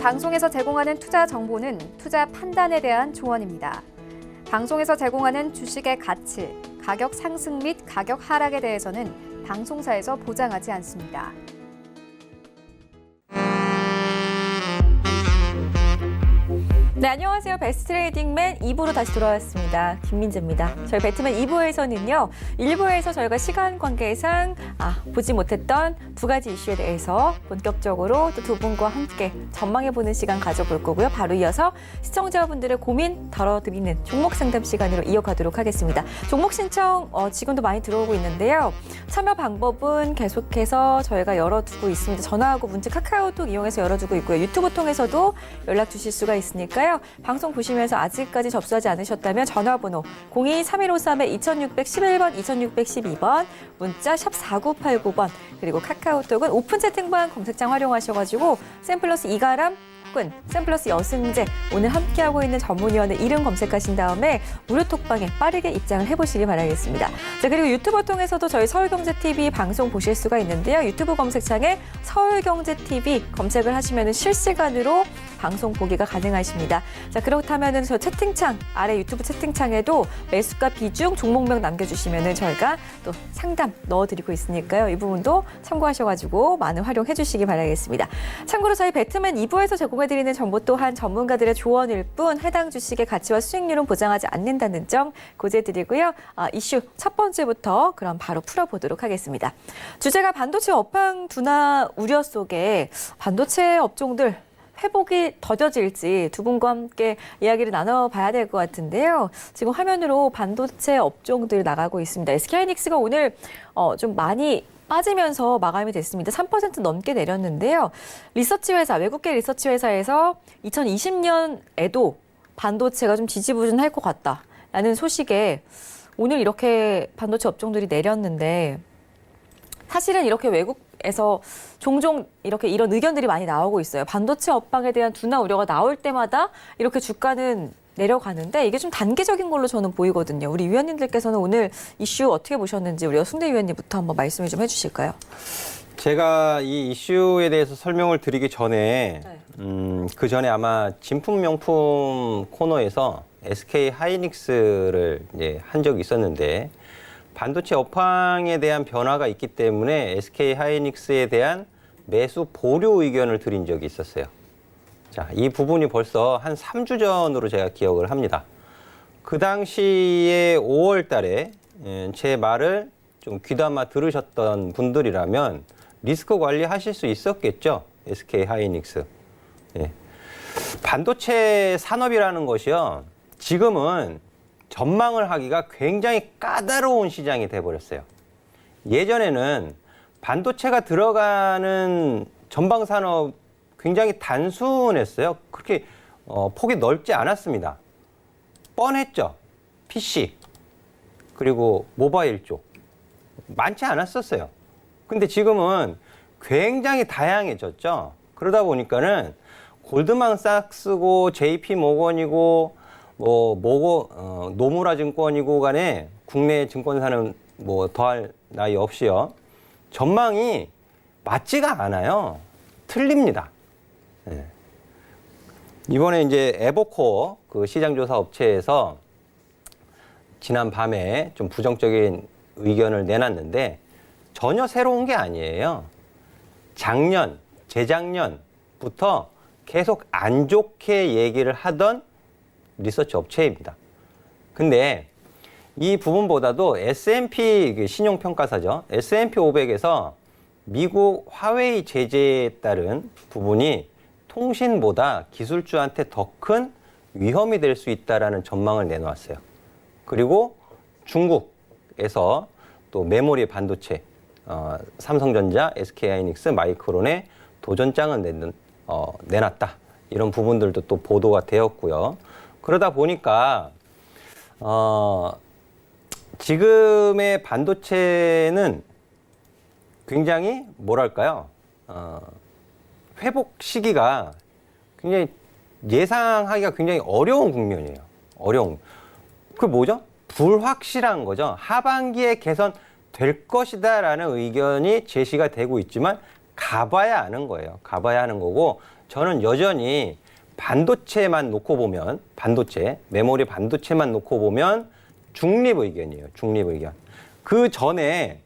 방송에서 제공하는 투자 정보는 투자 판단에 대한 조언입니다. 방송에서 제공하는 주식의 가치, 가격 상승 및 가격 하락에 대해서는 방송사에서 보장하지 않습니다. 네, 안녕하세요. 베스트 트레이딩맨 2부로 다시 돌아왔습니다. 김민재입니다. 저희 배트맨 2부에서는요. 1부에서 저희가 시간 관계상 보지 못했던 두 가지 이슈에 대해서 본격적으로 또 두 분과 함께 전망해보는 시간 가져볼 거고요. 바로 이어서 시청자분들의 고민 덜어드리는 종목 상담 시간으로 이어가도록 하겠습니다. 종목 신청 지금도 많이 들어오고 있는데요. 참여 방법은 계속해서 저희가 열어두고 있습니다. 전화하고 문자 카카오톡 이용해서 열어두고 있고요. 유튜브 통해서도 연락 주실 수가 있으니까요. 방송 보시면서 아직까지 접수하지 않으셨다면 전화번호 02-3153-2611번, 2612번, 문자 샵 4989번, 그리고 카카오톡은 오픈 채팅방 검색창 활용하셔가지고 샘플러스 이가람 혹은 샘플러스 여승재 오늘 함께하고 있는 전문위원의 이름 검색하신 다음에 무료 톡방에 빠르게 입장을 해보시기 바라겠습니다. 자, 그리고 유튜브 통해서도 저희 서울경제TV 방송 보실 수가 있는데요. 유튜브 검색창에 서울경제TV 검색을 하시면 실시간으로 방송 보기가 가능하십니다. 자, 그렇다면 저 채팅창, 아래 유튜브 채팅창에도 매수가 비중, 종목명 남겨주시면 저희가 또 상담 넣어드리고 있으니까요. 이 부분도 참고하셔가지고 많은 활용해 주시기 바라겠습니다. 참고로 저희 배트맨 2부에서 제공해드리는 정보 또한 전문가들의 조언일 뿐 해당 주식의 가치와 수익률은 보장하지 않는다는 점 고지해드리고요. 이슈 첫 번째부터 그럼 바로 풀어보도록 하겠습니다. 주제가 반도체 업황 둔화 우려 속에 반도체 업종들 회복이 더뎌질지 두 분과 함께 이야기를 나눠봐야 될 것 같은데요. 지금 화면으로 반도체 업종들 나가고 있습니다. SK하이닉스가 오늘 좀 많이 빠지면서 마감이 됐습니다. 3% 넘게 내렸는데요. 리서치 회사, 외국계 리서치 회사에서 2020년에도 반도체가 좀 지지부진할 것 같다라는 소식에 오늘 이렇게 반도체 업종들이 내렸는데 사실은 이렇게 외국에서 종종 이렇게 이런 의견들이 많이 나오고 있어요. 반도체 업황에 대한 둔화 우려가 나올 때마다 이렇게 주가는 내려가는데 이게 좀 단계적인 걸로 저는 보이거든요. 우리 위원님들께서는 오늘 이슈 어떻게 보셨는지 우리 여승대 위원님부터 한번 말씀을 좀 해주실까요? 제가 이 이슈에 대해서 설명을 드리기 전에 그 전에 아마 진품 명품 코너에서 SK 하이닉스를 이제 한 적이 있었는데 반도체 업황에 대한 변화가 있기 때문에 SK 하이닉스에 대한 매수 보류 의견을 드린 적이 있었어요. 자, 이 부분이 벌써 한 3주 전으로 제가 기억을 합니다. 그 당시에 5월 달에 제 말을 좀 귀담아 들으셨던 분들이라면 리스크 관리하실 수 있었겠죠. SK 하이닉스. 예. 반도체 산업이라는 것이요. 지금은 전망을 하기가 굉장히 까다로운 시장이 돼버렸어요. 예전에는 반도체가 들어가는 전방 산업 굉장히 단순했어요. 그렇게 폭이 넓지 않았습니다. 뻔했죠. PC 그리고 모바일 쪽 많지 않았었어요. 근데 지금은 굉장히 다양해졌죠. 그러다 보니까는 골드만삭스고 JP 모건이고 노무라 증권이고 간에 국내 증권사는 더할 나위 없이요. 전망이 맞지가 않아요. 틀립니다. 네. 이번에 이제 에버코어 그 시장조사 업체에서 지난 밤에 좀 부정적인 의견을 내놨는데 전혀 새로운 게 아니에요. 작년, 재작년부터 계속 안 좋게 얘기를 하던 리서치 업체입니다. 근데 이 부분보다도 S&P 신용평가사죠. S&P 500에서 미국 화웨이 제재에 따른 부분이 통신보다 기술주한테 더 큰 위험이 될 수 있다라는 전망을 내놓았어요. 그리고 중국에서 또 메모리 반도체, 삼성전자, SK하이닉스, 마이크론에 도전장을 내놨다. 이런 부분들도 또 보도가 되었고요. 그러다 보니까 지금의 반도체는 굉장히 뭐랄까요? 회복 시기가 굉장히 예상하기가 굉장히 어려운 국면이에요. 어려운. 그 뭐죠? 불확실한 거죠. 하반기에 개선될 것이다라는 의견이 제시가 되고 있지만 가봐야 아는 거예요. 가봐야 하는 거고 저는 여전히 반도체만 놓고 보면 메모리 반도체만 놓고 보면 중립 의견이에요. 중립 의견. 그 전에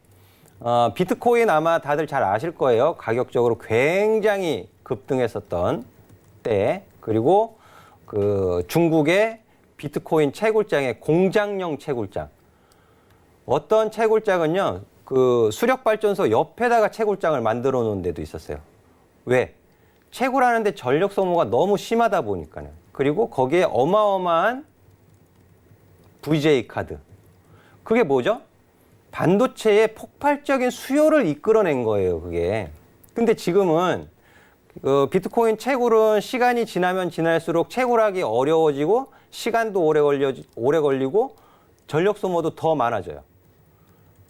비트코인 아마 다들 잘 아실 거예요. 가격적으로 굉장히 급등했었던 때 그리고 그 중국의 비트코인 채굴장의 공장용 채굴장. 어떤 채굴장은요. 그 수력 발전소 옆에다가 채굴장을 만들어 놓은 데도 있었어요. 왜? 채굴하는데 전력 소모가 너무 심하다 보니까요. 그리고 거기에 어마어마한 VJ 카드. 그게 뭐죠? 반도체의 폭발적인 수요를 이끌어낸 거예요, 그게. 근데 지금은 그 비트코인 채굴은 시간이 지나면 지날수록 채굴하기 어려워지고 시간도 오래 걸리고 전력 소모도 더 많아져요.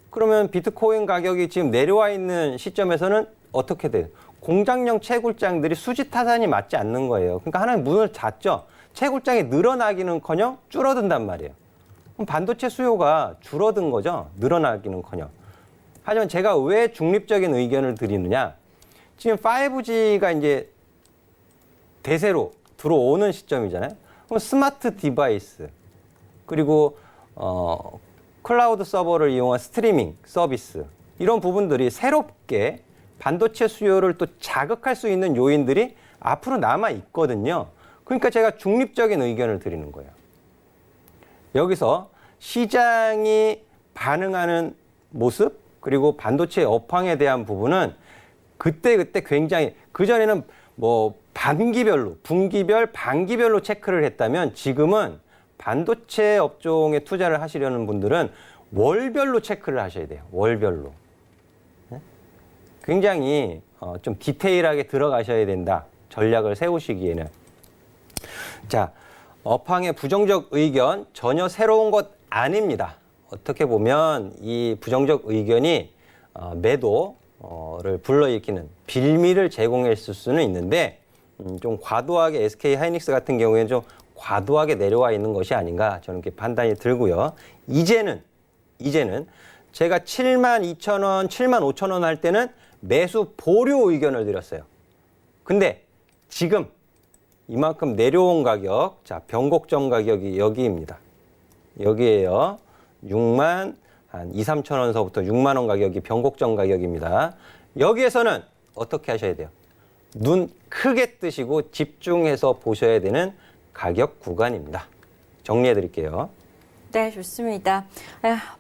그러면 비트코인 가격이 지금 내려와 있는 시점에서는 어떻게 돼요? 공장용 채굴장들이 수지 타산이 맞지 않는 거예요. 그러니까 하나의 문을 닫죠. 채굴장이 늘어나기는커녕 줄어든단 말이에요. 그럼 반도체 수요가 줄어든 거죠. 늘어나기는커녕. 하지만 제가 왜 중립적인 의견을 드리느냐? 지금 5G가 이제 대세로 들어오는 시점이잖아요. 그럼 스마트 디바이스 그리고 클라우드 서버를 이용한 스트리밍 서비스 이런 부분들이 새롭게 반도체 수요를 또 자극할 수 있는 요인들이 앞으로 남아 있거든요. 그러니까 제가 중립적인 의견을 드리는 거예요. 여기서 시장이 반응하는 모습 그리고 반도체 업황에 대한 부분은 그때 굉장히 그전에는 뭐 반기별로 분기별 반기별로 체크를 했다면 지금은 반도체 업종에 투자를 하시려는 분들은 월별로 체크를 하셔야 돼요. 월별로. 굉장히 좀 디테일하게 들어가셔야 된다. 전략을 세우시기에는. 자, 업황의 부정적 의견 전혀 새로운 것 아닙니다. 어떻게 보면 이 부정적 의견이 매도를 불러일으키는 빌미를 제공했을 수는 있는데 좀 과도하게 SK 하이닉스 같은 경우에는 좀 과도하게 내려와 있는 것이 아닌가 저는 이렇게 판단이 들고요. 이제는 제가 72,000원, 75,000원 할 때는 매수 보류 의견을 드렸어요. 근데 지금 이만큼 내려온 가격, 자, 변곡점 가격이 여기입니다. 여기에요. 6만 한 2, 3천 원서부터 6만 원 가격이 변곡점 가격입니다. 여기에서는 어떻게 하셔야 돼요? 눈 크게 뜨시고 집중해서 보셔야 되는 가격 구간입니다. 정리해 드릴게요. 네, 좋습니다.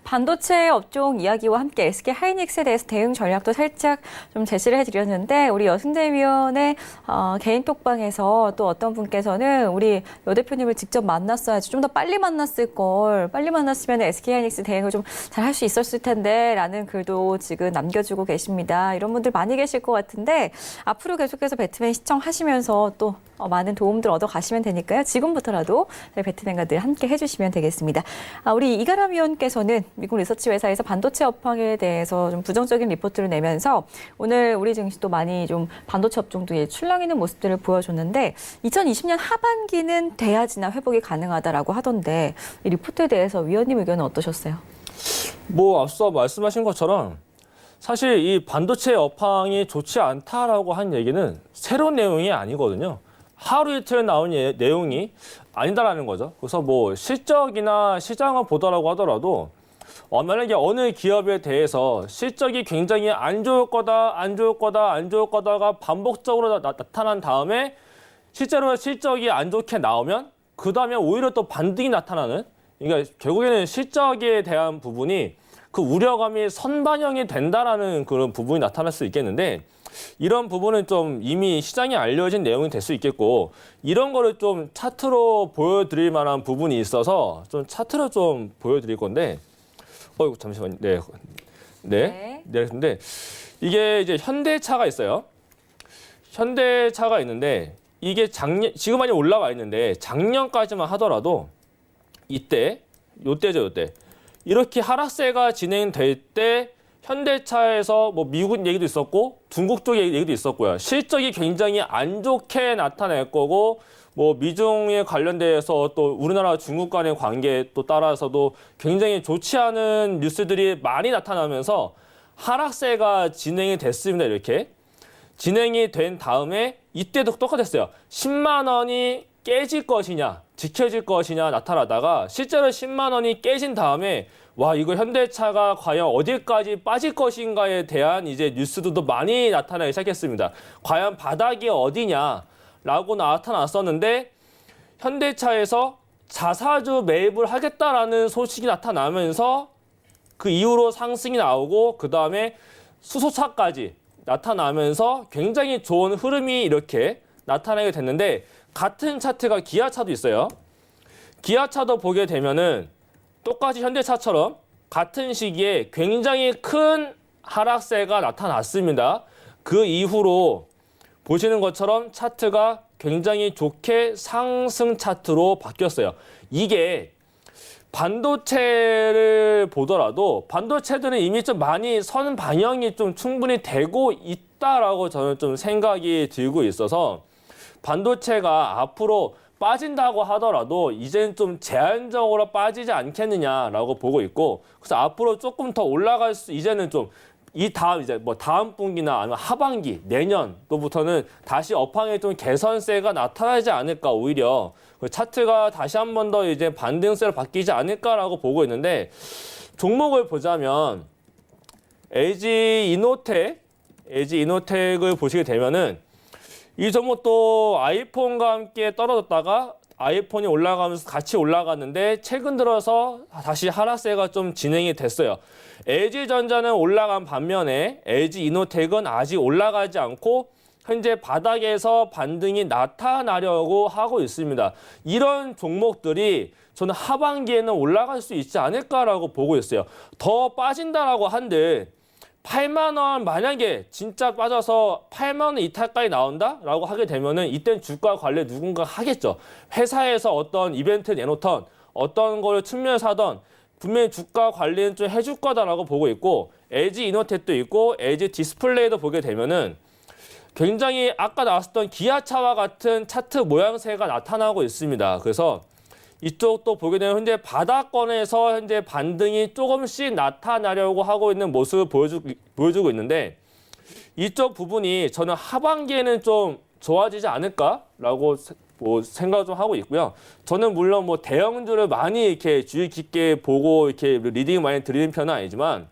반도체 업종 이야기와 함께 SK 하이닉스에 대해서 대응 전략도 살짝 좀 제시를 해드렸는데 우리 여승재 위원의 개인 톡방에서 또 어떤 분께서는 우리 여 대표님을 직접 만났어야지 좀 더 빨리 만났을 걸 빨리 만났으면 SK 하이닉스 대응을 좀 잘 할 수 있었을 텐데 라는 글도 지금 남겨주고 계십니다. 이런 분들 많이 계실 것 같은데 앞으로 계속해서 배트맨 시청하시면서 또 많은 도움들 얻어 가시면 되니까요. 지금부터라도 배트맨과 늘 함께 해주시면 되겠습니다. 우리 이가람 위원께서는 미국 리서치 회사에서 반도체 업황에 대해서 좀 부정적인 리포트를 내면서 오늘 우리 증시도 많이 좀 반도체 업종도 출렁이는 모습들을 보여줬는데 2020년 하반기는 돼야지나 회복이 가능하다라고 하던데 이 리포트에 대해서 위원님 의견은 어떠셨어요? 뭐 앞서 말씀하신 것처럼 사실 이 반도체 업황이 좋지 않다라고 한 얘기는 새로운 내용이 아니거든요. 하루 이틀 나온 내용이 아니다라는 거죠. 그래서 뭐 실적이나 시장을 보더라고 하더라도 만약에 어느 기업에 대해서 실적이 굉장히 안 좋을 거다가 반복적으로 나타난 다음에 실제로 실적이 안 좋게 나오면 그 다음에 오히려 또 반등이 나타나는 그러니까 결국에는 실적에 대한 부분이 그 우려감이 선반영이 된다라는 그런 부분이 나타날 수 있겠는데 이런 부분은 좀 이미 시장에 알려진 내용이 될 수 있겠고 이런 거를 좀 차트로 보여드릴 만한 부분이 있어서 좀 차트로 좀 보여드릴 건데 잠시만요. 네. 근데 이게 이제 현대차가 있어요. 현대차가 있는데 이게 지금 많이 올라와 있는데 작년까지만 하더라도 요때죠. 이렇게 하락세가 진행될 때 현대차에서 뭐 미국 얘기도 있었고 중국 쪽 얘기도 있었고요. 실적이 굉장히 안 좋게 나타날 거고 뭐 미중에 관련돼서 또 우리나라 중국 간의 관계에 또 따라서도 굉장히 좋지 않은 뉴스들이 많이 나타나면서 하락세가 진행이 됐습니다. 이렇게. 진행이 된 다음에 이때도 똑같았어요. 10만 원이 깨질 것이냐, 지켜질 것이냐 나타나다가 실제로 10만 원이 깨진 다음에 와, 이거 현대차가 과연 어디까지 빠질 것인가에 대한 이제 뉴스들도 많이 나타나기 시작했습니다. 과연 바닥이 어디냐라고 나타났었는데 현대차에서 자사주 매입을 하겠다라는 소식이 나타나면서 그 이후로 상승이 나오고 그 다음에 수소차까지 나타나면서 굉장히 좋은 흐름이 이렇게 나타나게 됐는데 같은 차트가 기아차도 있어요. 기아차도 보게 되면은 똑같이 현대차처럼 같은 시기에 굉장히 큰 하락세가 나타났습니다. 그 이후로 보시는 것처럼 차트가 굉장히 좋게 상승 차트로 바뀌었어요. 이게 반도체를 보더라도 반도체들은 이미 좀 많이 선 방향이 좀 충분히 되고 있다라고 저는 좀 생각이 들고 있어서 반도체가 앞으로 빠진다고 하더라도 이제는 좀 제한적으로 빠지지 않겠느냐라고 보고 있고 그래서 앞으로 조금 더 올라갈 수 이제는 좀 이 다음 이제 뭐 다음 분기나 아니면 하반기 내년도부터는 다시 업황에 좀 개선세가 나타나지 않을까 오히려 차트가 다시 한 번 더 이제 반등세로 바뀌지 않을까라고 보고 있는데 종목을 보자면 LG 이노텍을 보시게 되면은 이 종목도 아이폰과 함께 떨어졌다가 아이폰이 올라가면서 같이 올라갔는데 최근 들어서 다시 하락세가 좀 진행이 됐어요. LG전자는 올라간 반면에 LG 이노텍은 아직 올라가지 않고 현재 바닥에서 반등이 나타나려고 하고 있습니다. 이런 종목들이 저는 하반기에는 올라갈 수 있지 않을까라고 보고 있어요. 더 빠진다라고 한들 8만 원 만약에 진짜 빠져서 8만 원 이탈까지 나온다라고 하게 되면은 이땐 주가 관리 누군가 하겠죠. 회사에서 어떤 이벤트 내놓던 어떤 걸 측면에서 하던 분명히 주가 관리는 좀 해줄 거다라고 보고 있고 LG 이노텍도 있고 LG 디스플레이도 보게 되면은 굉장히 아까 나왔었던 기아차와 같은 차트 모양새가 나타나고 있습니다. 그래서 이쪽도 보게 되면 현재 바닥권에서 현재 반등이 조금씩 나타나려고 하고 있는 모습을 보여주고 있는데 이쪽 부분이 저는 하반기에는 좀 좋아지지 않을까라고 생각을 좀 하고 있고요. 저는 물론 뭐 대형주를 많이 이렇게 주의 깊게 보고 이렇게 리딩 많이 드리는 편은 아니지만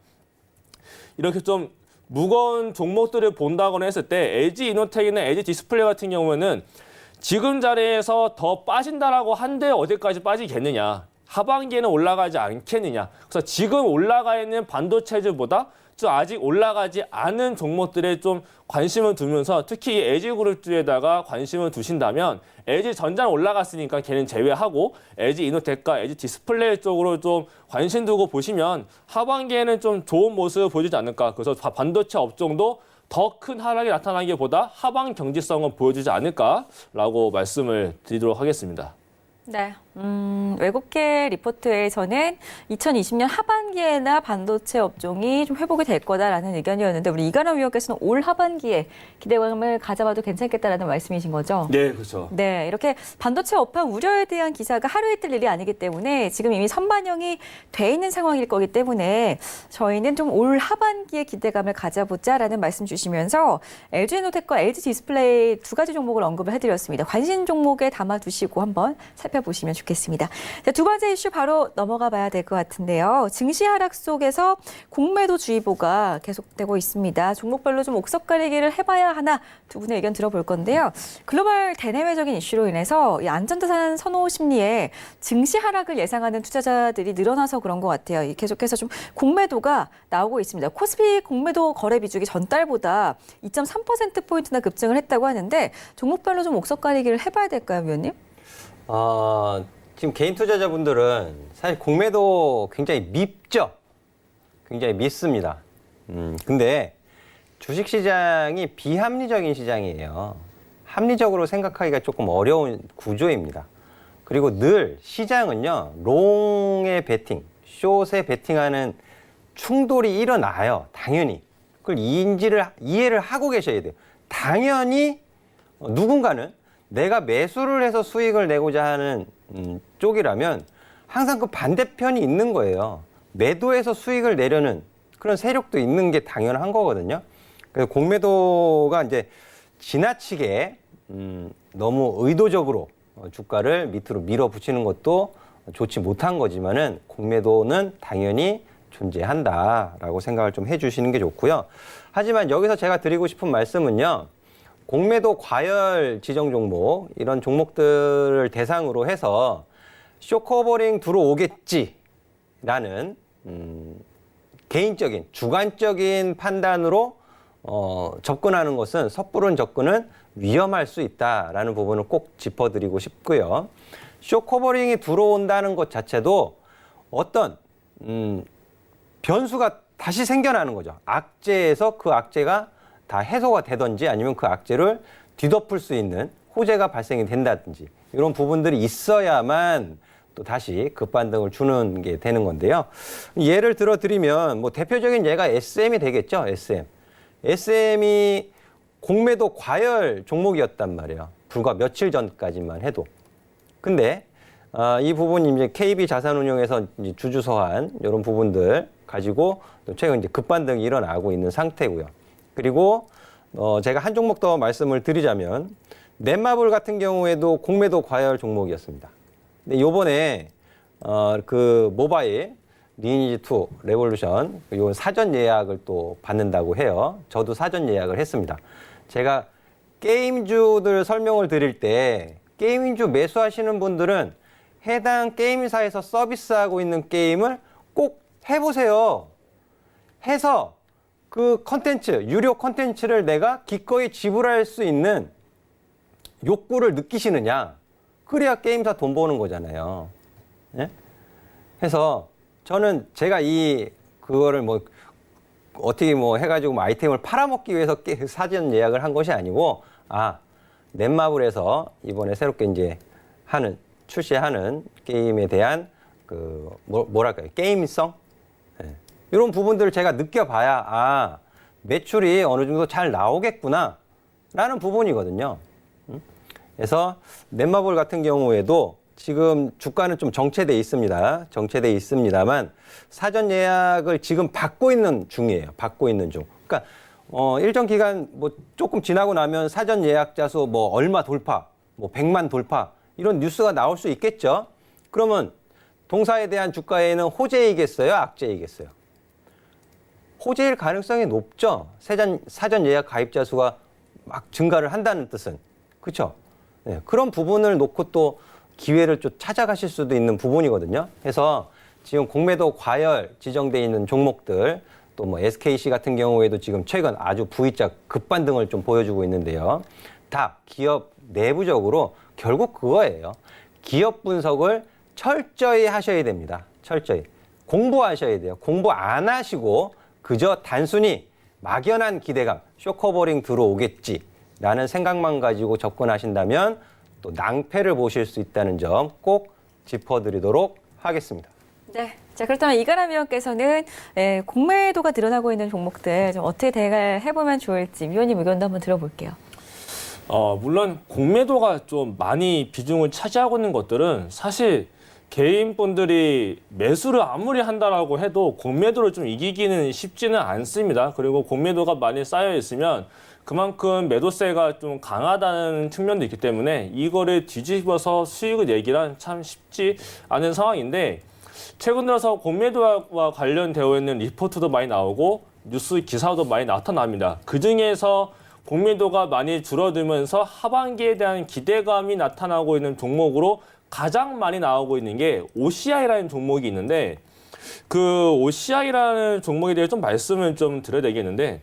이렇게 좀 무거운 종목들을 본다거나 했을 때 LG 이노텍이나 LG 디스플레이 같은 경우에는 지금 자리에서 더 빠진다라고 한데 어디까지 빠지겠느냐. 하반기에는 올라가지 않겠느냐. 그래서 지금 올라가 있는 반도체들보다 좀 아직 올라가지 않은 종목들에 좀 관심을 두면서 특히 LG그룹주에다가 관심을 두신다면 LG전자는 올라갔으니까 걔는 제외하고 LG 이노텍과 LG 디스플레이 쪽으로 좀 관심 두고 보시면 하반기에는 좀 좋은 모습을 보여주지 않을까. 그래서 반도체 업종도 더 큰 하락이 나타나기보다 하방 경직성을 보여주지 않을까라고 말씀을 드리도록 하겠습니다. 네. 외국계 리포트에서는 2020년 하반기에나 반도체 업종이 좀 회복이 될 거다라는 의견이었는데 우리 이가람 위원께서는 올 하반기에 기대감을 가져봐도 괜찮겠다라는 말씀이신 거죠? 네, 그렇죠. 네, 이렇게 반도체 업황 우려에 대한 기사가 하루 이틀 일이 아니기 때문에 지금 이미 선반영이 돼 있는 상황일 거기 때문에 저희는 좀 올 하반기에 기대감을 가져보자라는 말씀 주시면서 LG에너텍과 LG 디스플레이 두 가지 종목을 언급을 해드렸습니다. 관심 종목에 담아두시고 한번 살펴보시면 좋겠습니다. 자, 두 번째 이슈 바로 넘어가 봐야 될 것 같은데요. 증시 하락 속에서 공매도 주의보가 계속되고 있습니다. 종목별로 좀 옥석 가리기를 해봐야 하나 두 분의 의견 들어볼 건데요. 글로벌 대내외적인 이슈로 인해서 이 안전자산 선호 심리에 증시 하락을 예상하는 투자자들이 늘어나서 그런 것 같아요. 계속해서 좀 공매도가 나오고 있습니다. 코스피 공매도 거래 비중이 전달보다 2.3%포인트나 급증을 했다고 하는데 종목별로 좀 옥석 가리기를 해봐야 될까요, 위원님? 지금 개인 투자자분들은 사실 공매도 굉장히 밉죠. 굉장히 밉습니다. 근데 주식시장이 비합리적인 시장이에요. 합리적으로 생각하기가 조금 어려운 구조입니다. 그리고 늘 시장은요, 롱에 베팅, 숏에 베팅하는 충돌이 일어나요. 당연히. 그걸 이해를 하고 계셔야 돼요. 당연히 누군가는 내가 매수를 해서 수익을 내고자 하는 쪽이라면 항상 그 반대편이 있는 거예요. 매도해서 수익을 내려는 그런 세력도 있는 게 당연한 거거든요. 그래서 공매도가 이제 지나치게 너무 의도적으로 주가를 밑으로 밀어붙이는 것도 좋지 못한 거지만은 공매도는 당연히 존재한다라고 생각을 좀 해주시는 게 좋고요. 하지만 여기서 제가 드리고 싶은 말씀은요. 공매도 과열 지정 종목 이런 종목들을 대상으로 해서 쇼커버링 들어오겠지라는 개인적인 주관적인 판단으로 접근하는 것은 섣부른 접근은 위험할 수 있다라는 부분을 꼭 짚어드리고 싶고요. 쇼커버링이 들어온다는 것 자체도 어떤 변수가 다시 생겨나는 거죠. 악재에서 그 악재가 다 해소가 되든지 아니면 그 악재를 뒤덮을 수 있는 호재가 발생이 된다든지 이런 부분들이 있어야만 또 다시 급반등을 주는 게 되는 건데요. 예를 들어 드리면 뭐 대표적인 예가 SM이 되겠죠. SM이 공매도 과열 종목이었단 말이에요. 불과 며칠 전까지만 해도. 근데 이 부분이 이제 KB 자산운용에서 이제 주주서한 이런 부분들 가지고 또 최근 이제 급반등이 일어나고 있는 상태고요. 그리고 제가 한 종목 더 말씀을 드리자면 넷마블 같은 경우에도 공매도 과열 종목이었습니다. 근데 요번에 그 모바일 리니지2 레볼루션 요 사전 예약을 또 받는다고 해요. 저도 사전 예약을 했습니다. 제가 게임주들 설명을 드릴 때 게임주 매수하시는 분들은 해당 게임사에서 서비스하고 있는 게임을 꼭 해보세요. 해서 그 컨텐츠, 유료 컨텐츠를 내가 기꺼이 지불할 수 있는 욕구를 느끼시느냐. 그래야 게임사 돈 버는 거잖아요. 예? 해서 저는 제가 그거를 뭐 어떻게 뭐 해가지고 뭐 아이템을 팔아먹기 위해서 사전 예약을 한 것이 아니고, 넷마블에서 이번에 새롭게 이제 출시하는 게임에 대한 뭐랄까요, 게임성? 예. 이런 부분들을 제가 느껴봐야, 매출이 어느 정도 잘 나오겠구나, 라는 부분이거든요. 그래서 넷마블 같은 경우에도 지금 주가는 좀 정체돼 있습니다. 정체돼 있습니다만 사전 예약을 지금 받고 있는 중이에요. 받고 있는 중. 그러니까 일정 기간 뭐 조금 지나고 나면 사전 예약자 수 뭐 얼마 돌파, 뭐 100만 돌파 이런 뉴스가 나올 수 있겠죠. 그러면 동사에 대한 주가에는 호재이겠어요, 악재이겠어요? 호재일 가능성이 높죠. 사전 예약 가입자 수가 막 증가를 한다는 뜻은. 그렇죠? 네, 그런 부분을 놓고 또 기회를 좀 찾아가실 수도 있는 부분이거든요. 그래서 지금 공매도 과열 지정돼 있는 종목들, 또 뭐 SKC 같은 경우에도 지금 최근 아주 V자 급반등을 좀 보여주고 있는데요. 다 기업 내부적으로 결국 그거예요. 기업 분석을 철저히 하셔야 됩니다. 철저히. 공부하셔야 돼요. 공부 안 하시고 그저 단순히 막연한 기대감, 쇼커버링 들어오겠지라는 생각만 가지고 접근하신다면 또 낭패를 보실 수 있다는 점 꼭 짚어드리도록 하겠습니다. 네. 자, 그렇다면 이가람 위원께서는 공매도가 늘어나고 있는 종목들 좀 어떻게 대응해보면 좋을지 위원님 의견도 한번 들어볼게요. 물론 공매도가 좀 많이 비중을 차지하고 있는 것들은 사실 개인분들이 매수를 아무리 한다라고 해도 공매도를 좀 이기기는 쉽지는 않습니다. 그리고 공매도가 많이 쌓여 있으면 그만큼 매도세가 좀 강하다는 측면도 있기 때문에 이거를 뒤집어서 수익을 내기란 참 쉽지 않은 상황인데, 최근 들어서 공매도와 관련되어 있는 리포트도 많이 나오고 뉴스 기사도 많이 나타납니다. 그중에서 공매도가 많이 줄어들면서 하반기에 대한 기대감이 나타나고 있는 종목으로 가장 많이 나오고 있는 게 OCI라는 종목이 있는데, 그 OCI라는 종목에 대해 좀 말씀을 좀 드려야 되겠는데,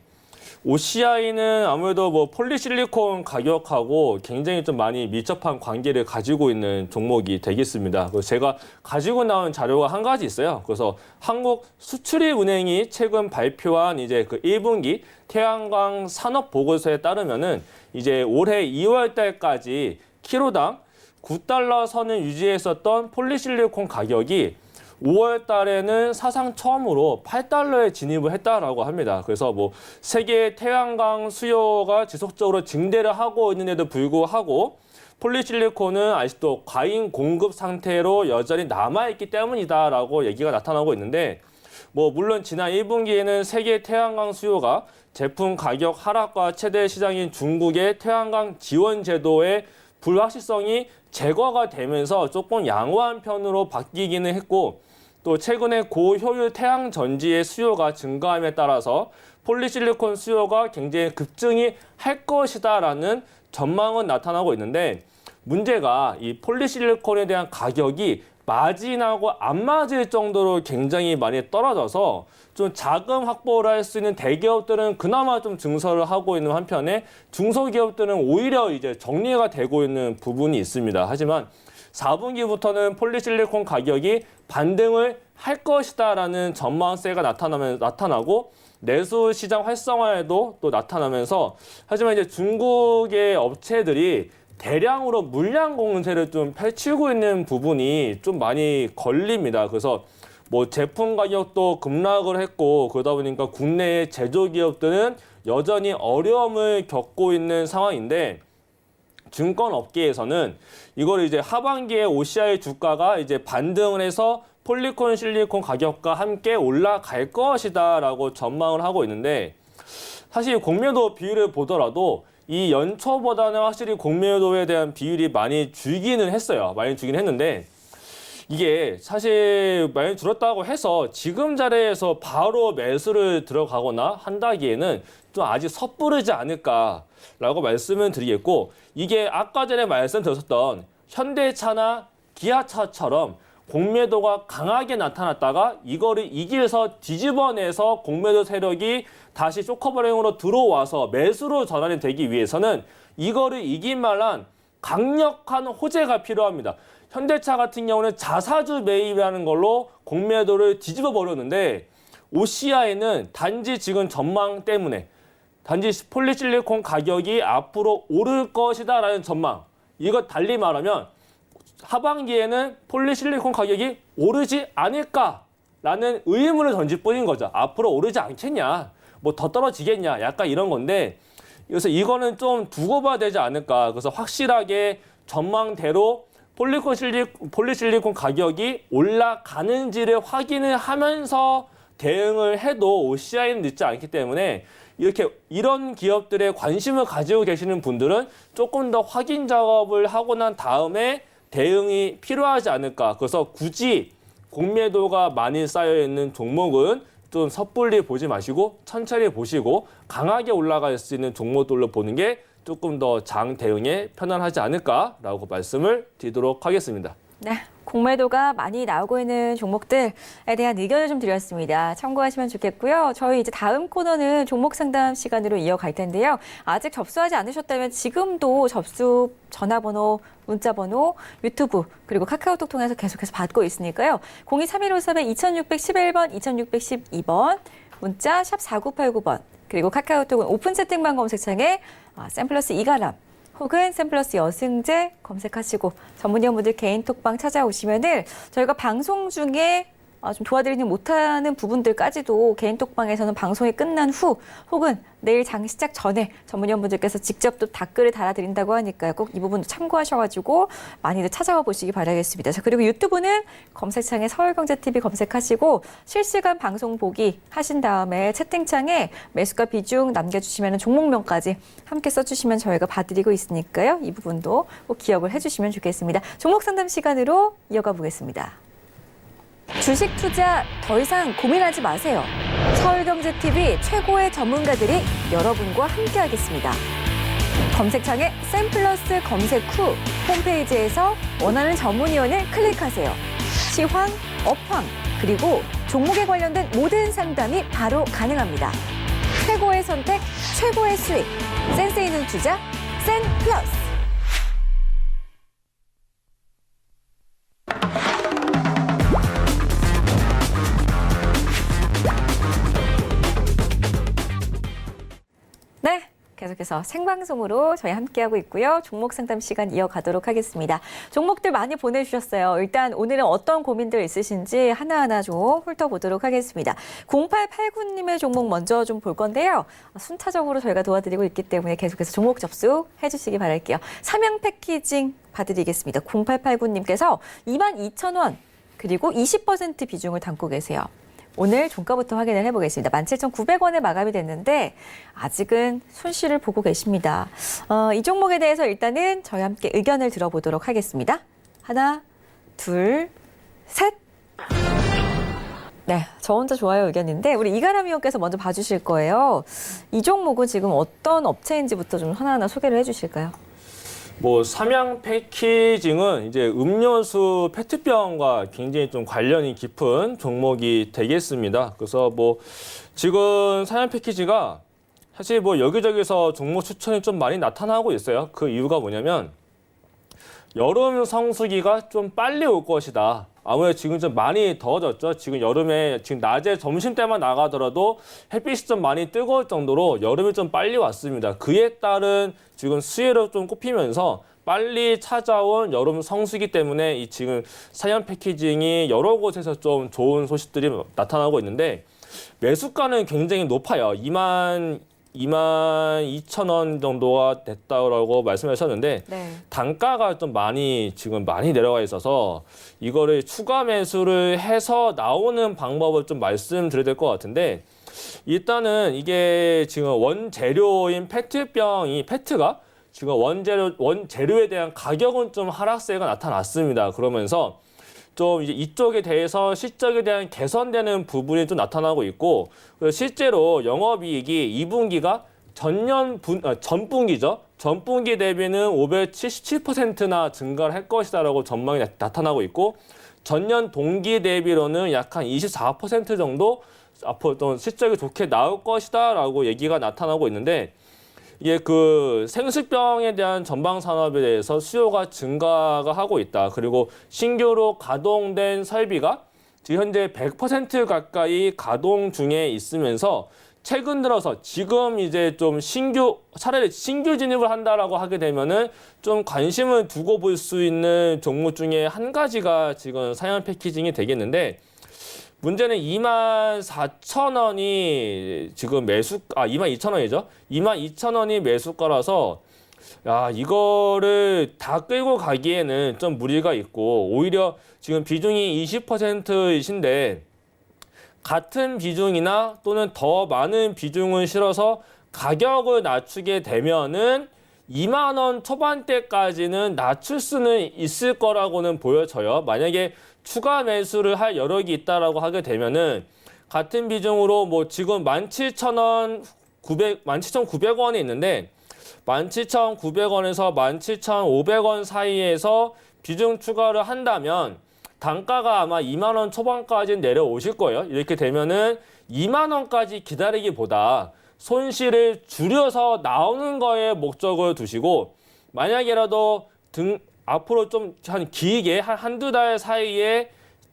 OCI는 아무래도 뭐 폴리실리콘 가격하고 굉장히 좀 많이 밀접한 관계를 가지고 있는 종목이 되겠습니다. 그래서 제가 가지고 나온 자료가 한 가지 있어요. 그래서 한국수출입은행이 최근 발표한 이제 그 1분기 태양광 산업 보고서에 따르면은 이제 올해 2월 달까지 키로당 9달러 선을 유지했었던 폴리실리콘 가격이 5월 달에는 사상 처음으로 8달러에 진입을 했다라고 합니다. 그래서 뭐 세계 태양광 수요가 지속적으로 증대를 하고 있는데도 불구하고 폴리실리콘은 아직도 과잉 공급 상태로 여전히 남아있기 때문이다라고 얘기가 나타나고 있는데, 물론 지난 1분기에는 세계 태양광 수요가 제품 가격 하락과 최대 시장인 중국의 태양광 지원 제도의 불확실성이 제거가 되면서 조금 양호한 편으로 바뀌기는 했고, 또 최근에 고효율 태양 전지의 수요가 증가함에 따라서 폴리실리콘 수요가 굉장히 급증이 할 것이다라는 전망은 나타나고 있는데, 문제가 이 폴리실리콘에 대한 가격이 마진하고 안 맞을 정도로 굉장히 많이 떨어져서 좀 자금 확보를 할 수 있는 대기업들은 그나마 좀 증설을 하고 있는 한편에 중소기업들은 오히려 이제 정리가 되고 있는 부분이 있습니다. 하지만 4분기부터는 폴리실리콘 가격이 반등을 할 것이다라는 전망세가 나타나고 내수 시장 활성화에도 또 나타나면서, 하지만 이제 중국의 업체들이 대량으로 물량 공세를 좀 펼치고 있는 부분이 좀 많이 걸립니다. 그래서 제품 가격도 급락을 했고, 그러다 보니까 국내의 제조기업들은 여전히 어려움을 겪고 있는 상황인데, 증권업계에서는 이걸 이제 하반기에 OCI 주가가 이제 반등을 해서 폴리콘 실리콘 가격과 함께 올라갈 것이다라고 전망을 하고 있는데, 사실 공매도 비율을 보더라도 이 연초보다는 확실히 공매도에 대한 비율이 많이 줄기는 했어요. 많이 줄긴 했는데, 이게 사실 많이 줄었다고 해서 지금 자리에서 바로 매수를 들어가거나 한다기에는 좀 아직 섣부르지 않을까라고 말씀을 드리겠고, 이게 아까 전에 말씀드렸던 현대차나 기아차처럼 공매도가 강하게 나타났다가 이거를 이길서 뒤집어내서 공매도 세력이 다시 쇼커버링으로 들어와서 매수로 전환이 되기 위해서는 이거를 이길 만한 강력한 호재가 필요합니다. 현대차 같은 경우는 자사주 매입이라는 걸로 공매도를 뒤집어 버렸는데, OCI는 단지 지금 전망 때문에, 단지 폴리실리콘 가격이 앞으로 오를 것이다라는 전망, 이거 달리 말하면 하반기에는 폴리실리콘 가격이 오르지 않을까라는 의문을 던질 뿐인 거죠. 앞으로 오르지 않겠냐, 더 떨어지겠냐, 약간 이런 건데, 그래서 이거는 좀 두고 봐야 되지 않을까. 그래서 확실하게 전망대로 폴리실리콘 가격이 올라가는지를 확인을 하면서 대응을 해도 OCI는 늦지 않기 때문에, 이런 기업들에 관심을 가지고 계시는 분들은 조금 더 확인 작업을 하고 난 다음에 대응이 필요하지 않을까. 그래서 굳이 공매도가 많이 쌓여 있는 종목은 좀 섣불리 보지 마시고 천천히 보시고 강하게 올라갈 수 있는 종목들로 보는 게 조금 더 장 대응에 편안하지 않을까라고 말씀을 드리도록 하겠습니다. 네, 공매도가 많이 나오고 있는 종목들에 대한 의견을 좀 드렸습니다. 참고하시면 좋겠고요. 저희 이제 다음 코너는 종목 상담 시간으로 이어갈 텐데요. 아직 접수하지 않으셨다면 지금도 접수 전화번호, 문자번호, 유튜브 그리고 카카오톡 통해서 계속해서 받고 있으니까요. 023153-2611번, 2612번, 문자 샵 4989번, 그리고 카카오톡은 오픈 채팅방 검색창에 샘플러스 이가람 혹은 샘플러스 여승재 검색하시고 전문위원분들 개인 톡방 찾아오시면은 저희가 방송 중에 좀 도와드리지 못하는 부분들까지도 개인 톡방에서는 방송이 끝난 후 혹은 내일 장 시작 전에 전문위원분들께서 직접 또 댓글을 달아드린다고 하니까요. 꼭 이 부분도 참고하셔가지고 많이들 찾아와 보시기 바라겠습니다. 자, 그리고 유튜브는 검색창에 서울경제TV 검색하시고 실시간 방송 보기 하신 다음에 채팅창에 매수가 비중 남겨주시면 종목명까지 함께 써주시면 저희가 봐드리고 있으니까요. 이 부분도 꼭 기억을 해주시면 좋겠습니다. 종목 상담 시간으로 이어가 보겠습니다. 주식 투자 더 이상 고민하지 마세요. 서울경제TV 최고의 전문가들이 여러분과 함께하겠습니다. 검색창에 샘플러스 검색 후 홈페이지에서 원하는 전문위원을 클릭하세요. 시황, 업황, 그리고 종목에 관련된 모든 상담이 바로 가능합니다. 최고의 선택, 최고의 수익. 센스 있는 투자, 샘플러스. 네, 계속해서 생방송으로 저희 함께하고 있고요. 종목 상담 시간 이어가도록 하겠습니다. 종목들 많이 보내주셨어요. 일단 오늘은 어떤 고민들 있으신지 하나하나 좀 훑어보도록 하겠습니다. 0889님의 종목 먼저 좀 볼 건데요. 순차적으로 저희가 도와드리고 있기 때문에 계속해서 종목 접수해 주시기 바랄게요. 삼양 패키징 봐드리겠습니다. 0889님께서 22,000원 그리고 20% 비중을 담고 계세요. 오늘 종가부터 확인을 해보겠습니다. 17,900원에 마감이 됐는데 아직은 손실을 보고 계십니다. 이 종목에 대해서 일단은 저희 함께 의견을 들어보도록 하겠습니다. 하나, 둘, 셋. 네, 저 혼자 좋아요 의견인데 우리 이가람 의원께서 먼저 봐주실 거예요. 이 종목은 지금 어떤 업체인지부터 좀 하나하나 소개를 해주실까요? 뭐 삼양 패키징은 이제 음료수 페트병과 굉장히 좀 관련이 깊은 종목이 되겠습니다. 그래서 뭐 지금 삼양 패키지가 사실 뭐 여기저기서 종목 추천이 좀 많이 나타나고 있어요. 그 이유가 뭐냐면 여름 성수기가 좀 빨리 올 것이다. 아무래도 지금 좀 많이 더워졌죠. 지금 여름에 지금 낮에 점심때만 나가더라도 햇빛이 좀 많이 뜨거울 정도로 여름이 좀 빨리 왔습니다. 그에 따른 지금 수혜로 좀 꼽히면서 빨리 찾아온 여름 성수기 때문에 이 지금 사양 패키징이 여러 곳에서 좀 좋은 소식들이 나타나고 있는데 매수가는 굉장히 높아요. 22,000원 정도가 됐다고 말씀하셨는데 네. 단가가 좀 지금 많이 내려가 있어서 이거를 추가 매수를 해서 나오는 방법을 좀 말씀드려야 될 것 같은데 일단은 이게 지금 원재료인 페트가 지금 원재료에 대한 가격은 좀 하락세가 나타났습니다. 그러면서 좀 이제 이쪽에 대해서 실적에 대한 개선되는 부분이 좀 나타나고 있고 실제로 영업이익이 2분기가 전분기죠. 전분기 대비는 577%나 증가를 할 것이다라고 전망이 나타나고 있고 전년 동기 대비로는 약 한 24% 정도 앞으로 좀 실적이 좋게 나올 것이다라고 얘기가 나타나고 있는데 이게 그 생수병에 대한 전방 산업에 대해서 수요가 증가가 하고 있다. 그리고 신규로 가동된 설비가 지금 현재 100% 가까이 가동 중에 있으면서 최근 들어서 지금 이제 좀 차라리 신규 진입을 한다라고 하게 되면은 좀 관심을 두고 볼 수 있는 종목 중에 한 가지가 지금 사양 패키징이 되겠는데 문제는 24,000원이 지금 22,000원이죠. 22,000원이 매수가라서 이거를 다 끌고 가기에는 좀 무리가 있고 오히려 지금 비중이 20%이신데 같은 비중이나 또는 더 많은 비중을 실어서 가격을 낮추게 되면은 2만 원 초반대까지는 낮출 수는 있을 거라고는 보여져요. 만약에 추가 매수를 할 여력이 있다라고 하게 되면은 같은 비중으로 뭐 지금 17,900원이 있는데 17,900원에서 17,500원 사이에서 비중 추가를 한다면 단가가 아마 2만 원 초반까지는 내려오실 거예요. 이렇게 되면은 2만 원까지 기다리기보다 손실을 줄여서 나오는 거에 목적을 두시고 만약에라도 앞으로 좀 한 길게 한두 달 사이에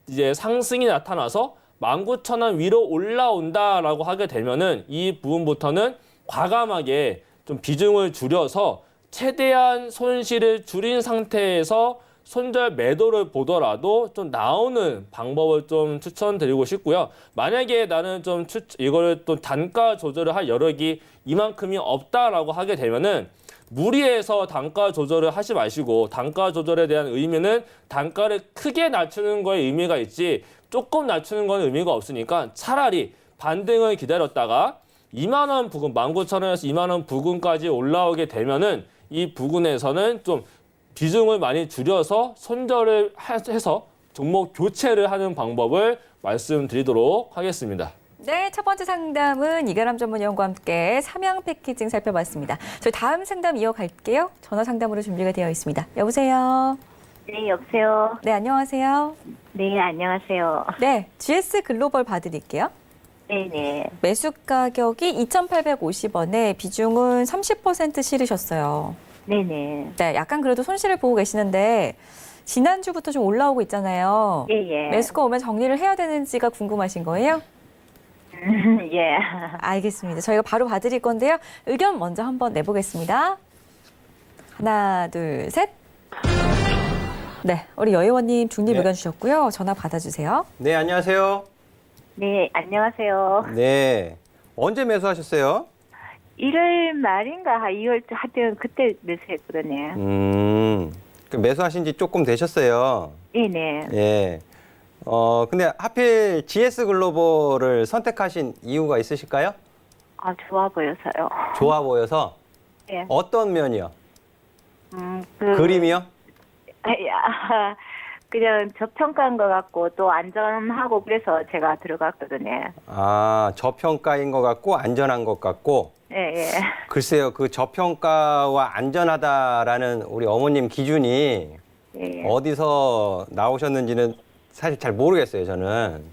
이제 상승이 나타나서 19,000원 위로 올라온다라고 하게 되면은 이 부분부터는 과감하게 좀 비중을 줄여서 최대한 손실을 줄인 상태에서 손절 매도를 보더라도 좀 나오는 방법을 좀 추천드리고 싶고요. 만약에 나는 좀 이거를 또 단가 조절을 할 여력이 이만큼이 없다라고 하게 되면은 무리해서 단가 조절을 하지 마시고 단가 조절에 대한 의미는 단가를 크게 낮추는 거에 의미가 있지 조금 낮추는 건 의미가 없으니까 차라리 반등을 기다렸다가 2만 원 부근 19,000원에서 2만 원 부근까지 올라오게 되면은 이 부근에서는 좀 비중을 많이 줄여서 손절을 해서 종목 교체를 하는 방법을 말씀드리도록 하겠습니다. 네, 첫 번째 상담은 이가람 전문위원과 함께 삼양 패키징 살펴봤습니다. 저희 다음 상담 이어갈게요. 전화 상담으로 준비가 되어 있습니다. 여보세요. 네, 여보세요. 네, 안녕하세요. 네, 안녕하세요. 네, GS 글로벌 봐드릴게요. 네네. 매수 가격이 2,850원에 비중은 30% 실으셨어요. 네네. 네, 약간 그래도 손실을 보고 계시는데 지난주부터 좀 올라오고 있잖아요. 예, 예. 매수가 오면 정리를 해야 되는지가 궁금하신 거예요? 예. 알겠습니다. 저희가 바로 봐드릴 건데요. 의견 먼저 한번 내보겠습니다. 하나, 둘, 셋. 네, 우리 여 의원님 중립 네. 의견 주셨고요. 전화 받아주세요. 네, 안녕하세요. 네, 안녕하세요. 네. 언제 매수하셨어요? 1월 말인가 2월 하여튼 그때 매수했거든요. 그 매수하신 지 조금 되셨어요. 네네. 예. 근데 하필 GS 글로벌을 선택하신 이유가 있으실까요? 아, 좋아 보여서요. 좋아 보여서 예. 어떤 면이요? 그, 그림이요? 야, 그냥 저평가인 것 같고 또 안전하고 그래서 제가 들어갔거든요. 아, 저평가인 것 같고 안전한 것 같고 예, 예. 글쎄요, 그 저평가와 안전하다라는 우리 어머님 기준이 예, 예. 어디서 나오셨는지는 사실 잘 모르겠어요, 저는.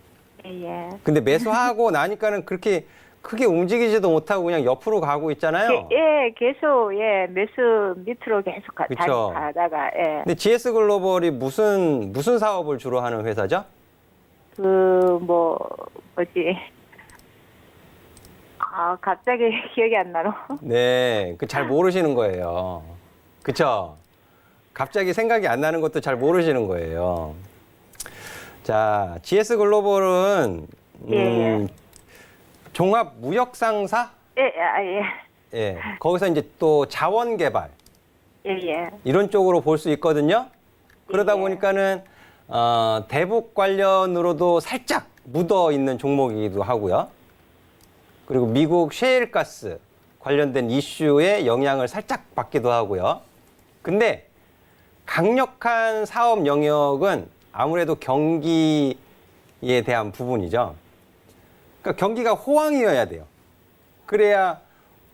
예, 예. 근데 매수하고 나니까는 그렇게 크게 움직이지도 못하고 그냥 옆으로 가고 있잖아요. 예, 계속 예 매수 밑으로 계속 그쵸. 가다가 예. 근데 GS 글로벌이 무슨 사업을 주로 하는 회사죠? 그 뭐지? 아, 갑자기 기억이 안 나노. 네, 그 잘 모르시는 거예요. 그쵸? 갑자기 생각이 안 나는 것도 잘 모르시는 거예요. 자, GS 글로벌은 예. 종합 무역 상사? 예, 예. 예. 거기서 이제 또 자원 개발 예, 예. 이런 쪽으로 볼 수 있거든요. 그러다 예. 보니까는 대북 관련으로도 살짝 묻어 있는 종목이기도 하고요. 그리고 미국 셰일가스 관련된 이슈에 영향을 살짝 받기도 하고요. 근데 강력한 사업 영역은 아무래도 경기에 대한 부분이죠. 그러니까 경기가 호황이어야 돼요. 그래야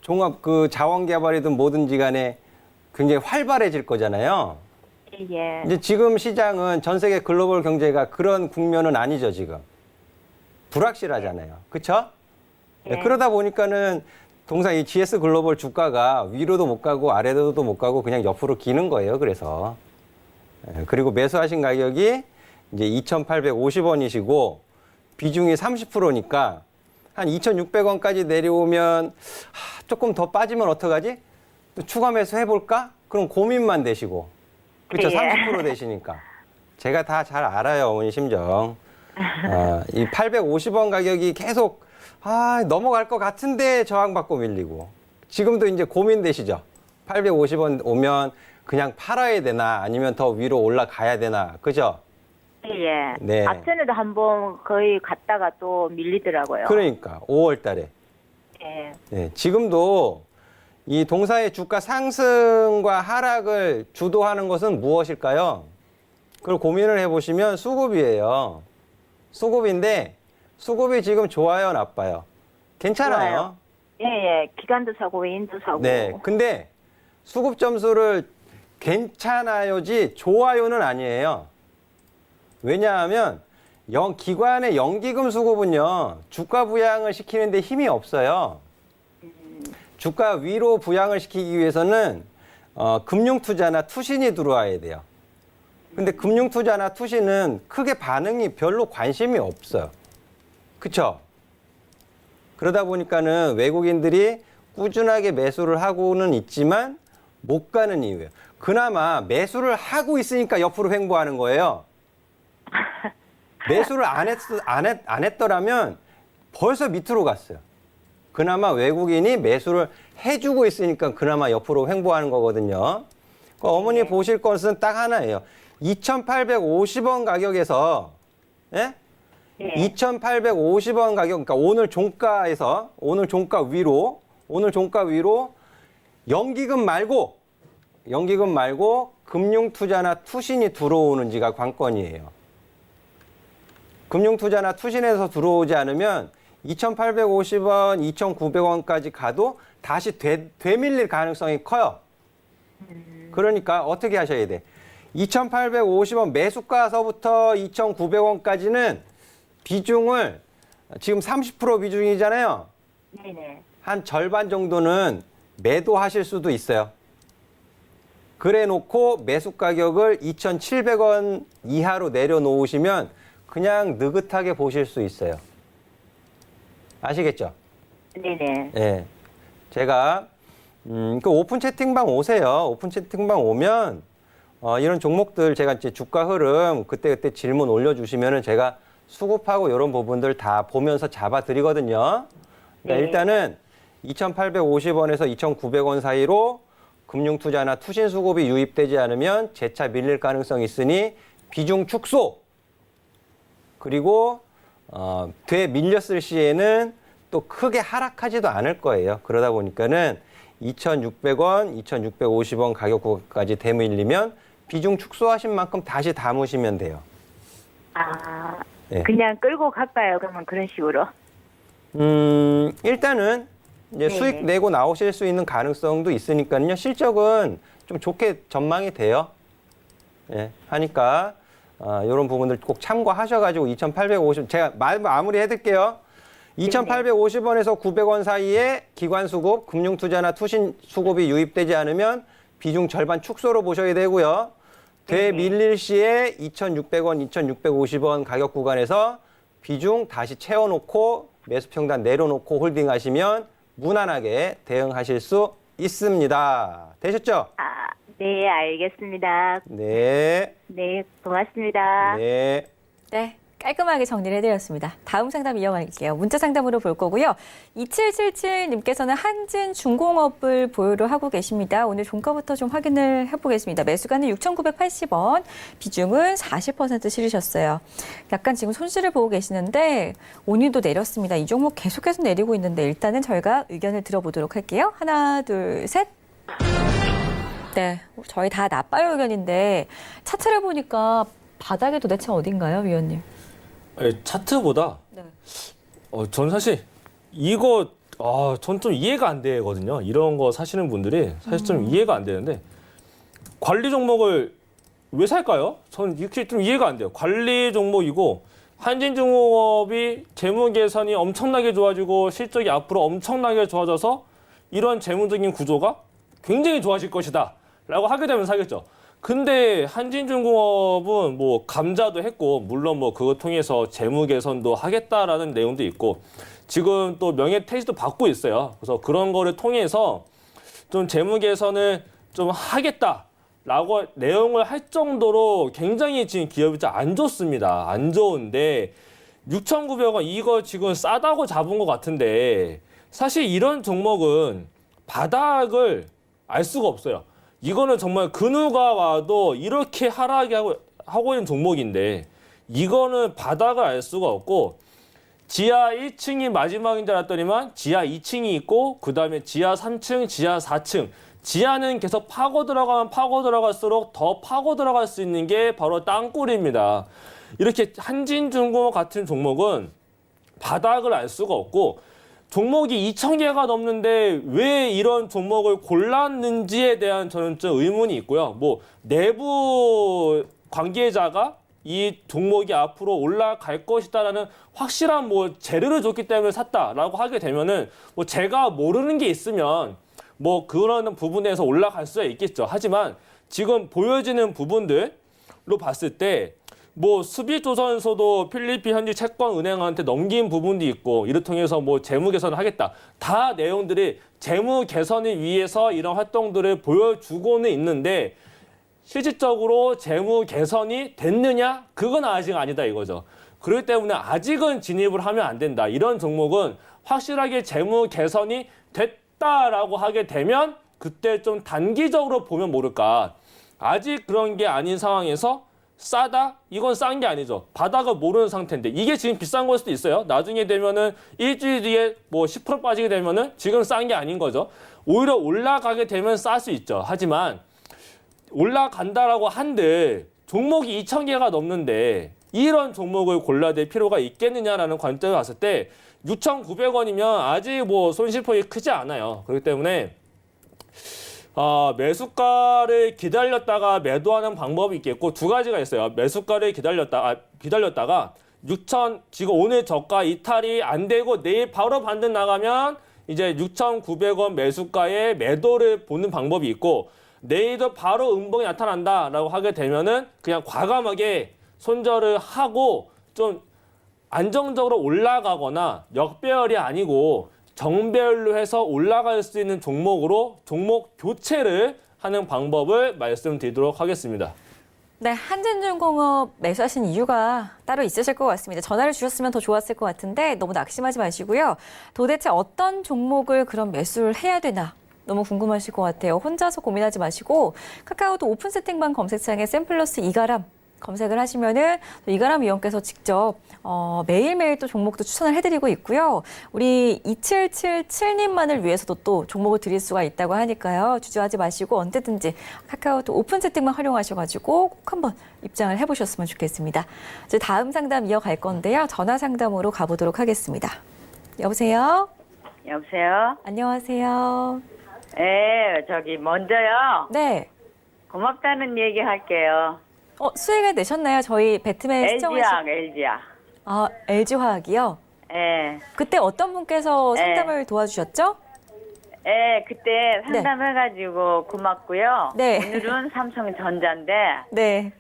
종합 그 자원 개발이든 뭐든지 간에 굉장히 활발해질 거잖아요. 예. 이제 지금 시장은 전 세계 글로벌 경제가 그런 국면은 아니죠, 지금. 불확실하잖아요. 그렇죠? 예. 그러다 보니까는 동상 이 GS 글로벌 주가가 위로도 못 가고 아래로도 못 가고 그냥 옆으로 기는 거예요. 그래서. 그리고 매수하신 가격이 이제 2,850원이시고 비중이 30%니까 한 2,600원까지 내려오면 조금 더 빠지면 어떡하지? 또 추가 매수 해볼까? 그럼 고민만 되시고. 그렇죠? 예. 30% 되시니까. 제가 다 잘 알아요, 어머니 심정. 이 850원 가격이 계속 넘어갈 것 같은데 저항받고 밀리고. 지금도 이제 고민되시죠? 850원 오면 그냥 팔아야 되나 아니면 더 위로 올라가야 되나. 그죠? 예. 네. 앞전에도 한번 거의 갔다가 또 밀리더라고요. 그러니까 5월 달에. 예. 네, 지금도 이 동사의 주가 상승과 하락을 주도하는 것은 무엇일까요? 그걸 고민을 해보시면 수급이에요. 수급인데 수급이 지금 좋아요, 나빠요? 괜찮아요. 좋아요. 예. 기간도 사고 외인도 사고. 네, 근데 수급 점수를 괜찮아요지 좋아요는 아니에요. 왜냐하면 기관의 연기금 수급은요, 주가 부양을 시키는데 힘이 없어요. 주가 위로 부양을 시키기 위해서는 금융투자나 투신이 들어와야 돼요. 근데 금융투자나 투신은 크게 반응이 별로 관심이 없어요. 그쵸? 그러다 보니까는 외국인들이 꾸준하게 매수를 하고는 있지만 못 가는 이유예요. 그나마 매수를 하고 있으니까 옆으로 횡보하는 거예요. 매수를 안 했더라면 벌써 밑으로 갔어요. 그나마 외국인이 매수를 해주고 있으니까 그나마 옆으로 횡보하는 거거든요. 어머니 보실 것은 딱 하나예요. 2,850원 가격에서, 예? 2,850원 가격, 그러니까 오늘 종가 위로 연기금 말고 금융투자나 투신이 들어오는지가 관건이에요. 금융투자나 투신에서 들어오지 않으면 2,850원, 2,900원까지 가도 다시 되밀릴 가능성이 커요. 그러니까 어떻게 하셔야 돼? 2,850원 매수가서부터 2,900원까지는 비중을 지금 30% 비중이잖아요. 네네. 한 절반 정도는 매도하실 수도 있어요. 그래 놓고 매수 가격을 2,700원 이하로 내려놓으시면 그냥 느긋하게 보실 수 있어요. 아시겠죠? 네네. 예. 제가 그 오픈 채팅방 오세요. 오픈 채팅방 오면 이런 종목들 제가 이제 주가 흐름 그때 질문 올려주시면은 제가 수급하고 이런 부분들 다 보면서 잡아드리거든요. 그러니까 일단은 2,850원에서 2,900원 사이로 금융투자나 투신 수급이 유입되지 않으면 재차 밀릴 가능성이 있으니 비중 축소. 그리고 되밀렸을 시에는 또 크게 하락하지도 않을 거예요. 그러다 보니까는 2,600원, 2,650원 가격 구간까지 되밀리면 비중 축소하신 만큼 다시 담으시면 돼요. 아, 네. 그냥 끌고 갈까요? 그러면 그런 식으로. 일단은 이제 네네. 수익 내고 나오실 수 있는 가능성도 있으니까요. 실적은 좀 좋게 전망이 돼요. 예, 하니까 이런 부분들 꼭 참고하셔가지고 2,850 제가 마무리 해드릴게요. 2,850원에서 900원 사이에 기관 수급, 금융 투자나 투신 수급이 유입되지 않으면 비중 절반 축소로 보셔야 되고요. 되밀릴 시에 2,600원, 2,650원 가격 구간에서 비중 다시 채워놓고 매수 평단 내려놓고 홀딩하시면 무난하게 대응하실 수 있습니다. 되셨죠? 아, 네, 알겠습니다. 네. 네, 고맙습니다. 네. 네, 깔끔하게 정리를 해드렸습니다. 다음 상담 이어갈게요. 문자 상담으로 볼 거고요. 2777님께서는 한진중공업을 보유를 하고 계십니다. 오늘 종가부터 좀 확인을 해보겠습니다. 매수가는 6,980원, 비중은 40% 실으셨어요. 약간 지금 손실을 보고 계시는데 오늘도 내렸습니다. 이 종목 계속해서 내리고 있는데 일단은 저희가 의견을 들어보도록 할게요. 하나, 둘, 셋. 네, 저희 다 나빠요 의견인데 차트를 보니까 바닥이 도대체 어딘가요, 위원님? 차트보다 네. 전 사실 이거 전 좀 이해가 안 되거든요. 이런 거 사시는 분들이 사실 좀 이해가 안 되는데 관리 종목을 왜 살까요? 전 이렇게 좀 이해가 안 돼요. 관리 종목이고 한진중공업이 재무 개선이 엄청나게 좋아지고 실적이 앞으로 엄청나게 좋아져서 이런 재무적인 구조가 굉장히 좋아질 것이다 라고 하게 되면 사겠죠. 근데 한진중공업은 뭐 감자도 했고 물론 뭐 그거 통해서 재무 개선도 하겠다라는 내용도 있고 지금 또 명예퇴직도 받고 있어요. 그래서 그런 거를 통해서 좀 재무 개선을 좀 하겠다라고 내용을 할 정도로 굉장히 지금 기업이 좀 안 좋습니다. 안 좋은데 6,900원 이거 지금 싸다고 잡은 것 같은데 사실 이런 종목은 바닥을 알 수가 없어요. 이거는 정말 그 누가 와도 이렇게 하락이 하고 있는 종목인데 이거는 바닥을 알 수가 없고 지하 1층이 마지막인 줄 알았더니만 지하 2층이 있고 그다음에 지하 3층, 지하 4층 지하는 계속 파고 들어가면 파고 들어갈수록 더 파고 들어갈 수 있는 게 바로 땅굴입니다. 이렇게 한진중공업 같은 종목은 바닥을 알 수가 없고 종목이 2,000개가 넘는데 왜 이런 종목을 골랐는지에 대한 저는 좀 의문이 있고요. 뭐 내부 관계자가 이 종목이 앞으로 올라갈 것이다라는 확실한 뭐 재료를 줬기 때문에 샀다라고 하게 되면은 뭐 제가 모르는 게 있으면 뭐 그런 부분에서 올라갈 수가 있겠죠. 하지만 지금 보여지는 부분들로 봤을 때 뭐 수비조선소도 필리핀 현지 채권은행한테 넘긴 부분도 있고 이를 통해서 뭐 재무 개선을 하겠다. 다 내용들이 재무 개선을 위해서 이런 활동들을 보여주고는 있는데 실질적으로 재무 개선이 됐느냐? 그건 아직 아니다 이거죠. 그렇기 때문에 아직은 진입을 하면 안 된다. 이런 종목은 확실하게 재무 개선이 됐다라고 하게 되면 그때 좀 단기적으로 보면 모를까. 아직 그런 게 아닌 상황에서 싸다? 이건 싼 게 아니죠. 바닥을 모르는 상태인데 이게 지금 비싼 걸 수도 있어요. 나중에 되면은 일주일 뒤에 뭐 10% 빠지게 되면은 지금 싼 게 아닌 거죠. 오히려 올라가게 되면 쌀 수 있죠. 하지만 올라간다라고 한들 종목이 2,000개가 넘는데 이런 종목을 골라야 될 필요가 있겠느냐라는 관점을 봤을 때 6,900원이면 아직 뭐 손실폭이 크지 않아요. 그렇기 때문에 매수가를 기다렸다가 매도하는 방법이 있겠고 두 가지가 있어요. 매수가를 기다렸다가 6,000 지금 오늘 저가 이탈이 안 되고 내일 바로 반등 나가면 이제 6,900원 매수가에 매도를 보는 방법이 있고 내일도 바로 음봉이 나타난다라고 하게 되면은 그냥 과감하게 손절을 하고 좀 안정적으로 올라가거나 역배열이 아니고 정배열로 해서 올라갈 수 있는 종목으로 종목 교체를 하는 방법을 말씀드리도록 하겠습니다. 네, 한진중공업 매수하신 이유가 따로 있으실 것 같습니다. 전화를 주셨으면 더 좋았을 것 같은데 너무 낙심하지 마시고요. 도대체 어떤 종목을 그럼 매수를 해야 되나? 너무 궁금하실 것 같아요. 혼자서 고민하지 마시고 카카오톡 오픈 채팅방 검색창에 샘플러스 이가람 검색을 하시면은 이가람 위원께서 직접 매일매일 또 종목도 추천을 해드리고 있고요. 우리 2777님만을 위해서도 또 종목을 드릴 수가 있다고 하니까요. 주저하지 마시고 언제든지 카카오톡 오픈 채팅만 활용하셔가지고 꼭 한번 입장을 해보셨으면 좋겠습니다. 이제 다음 상담 이어갈 건데요. 전화 상담으로 가보도록 하겠습니다. 여보세요? 여보세요? 안녕하세요. 네, 먼저요. 네. 고맙다는 얘기 할게요. 수익을 내셨나요? 저희 배트맨 시청하신 LG야. LG화학이요? 예. 그때 어떤 분께서 네. 상담을 도와주셨죠? 예, 그때 상담해가지고 고맙고요. 네. 오늘은 삼성전자인데 네.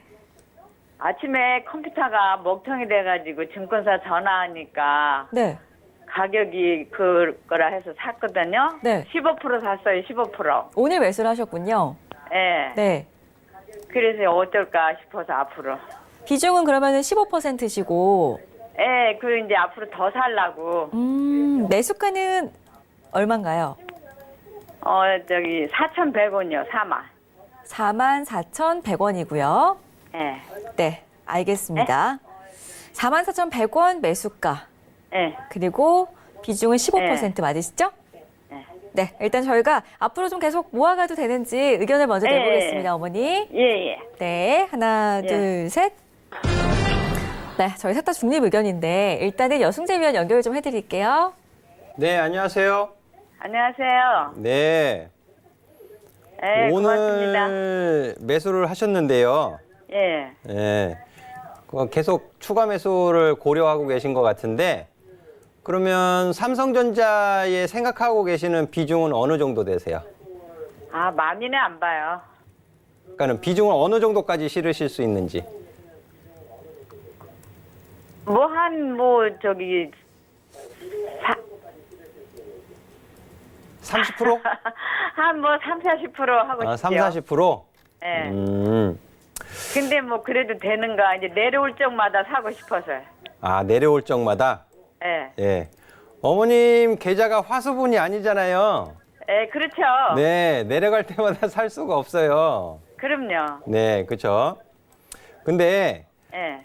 아침에 컴퓨터가 먹통이 돼가지고 증권사 전화하니까 네. 가격이 그거라 해서 샀거든요. 네. 15% 샀어요, 15%. 오늘 매수를 하셨군요. 예. 네. 그래서 어떨까 싶어서 앞으로. 비중은 그러면은 15%시고, 예, 그 이제 앞으로 더 살라고. 매수가는 얼마인가요? 4,100원이요, 44,100원이고요. 예. 네, 알겠습니다. 44,100원 매수가, 예. 그리고 비중은 15% 맞으시죠? 네. 네, 일단 저희가 앞으로 좀 계속 모아가도 되는지 의견을 먼저 네. 내보겠습니다, 어머니. 예, 예. 네, 하나, 예. 둘, 셋. 네, 저희 셋 다 중립 의견인데 일단은 여승재 위원 연결 좀 해드릴게요. 네, 안녕하세요. 안녕하세요. 네. 예, 고맙습니다. 오늘 매수를 하셨는데요. 예. 예. 계속 추가 매수를 고려하고 계신 것 같은데, 그러면 삼성전자에 생각하고 계시는 비중은 어느 정도 되세요? 많이는 안 봐요. 그러니까는 비중을 어느 정도까지 실으실 수 있는지. 30%? 30, 40% 하고 싶어요. 30, 40%? 예. 음. 근데 그래도 되는가? 이제 내려올 적마다 사고 싶어서요. 내려올 적마다? 예. 예. 어머님 계좌가 화수분이 아니잖아요. 예, 그렇죠. 네, 내려갈 때마다 살 수가 없어요. 그럼요. 네, 그렇죠. 근데 예.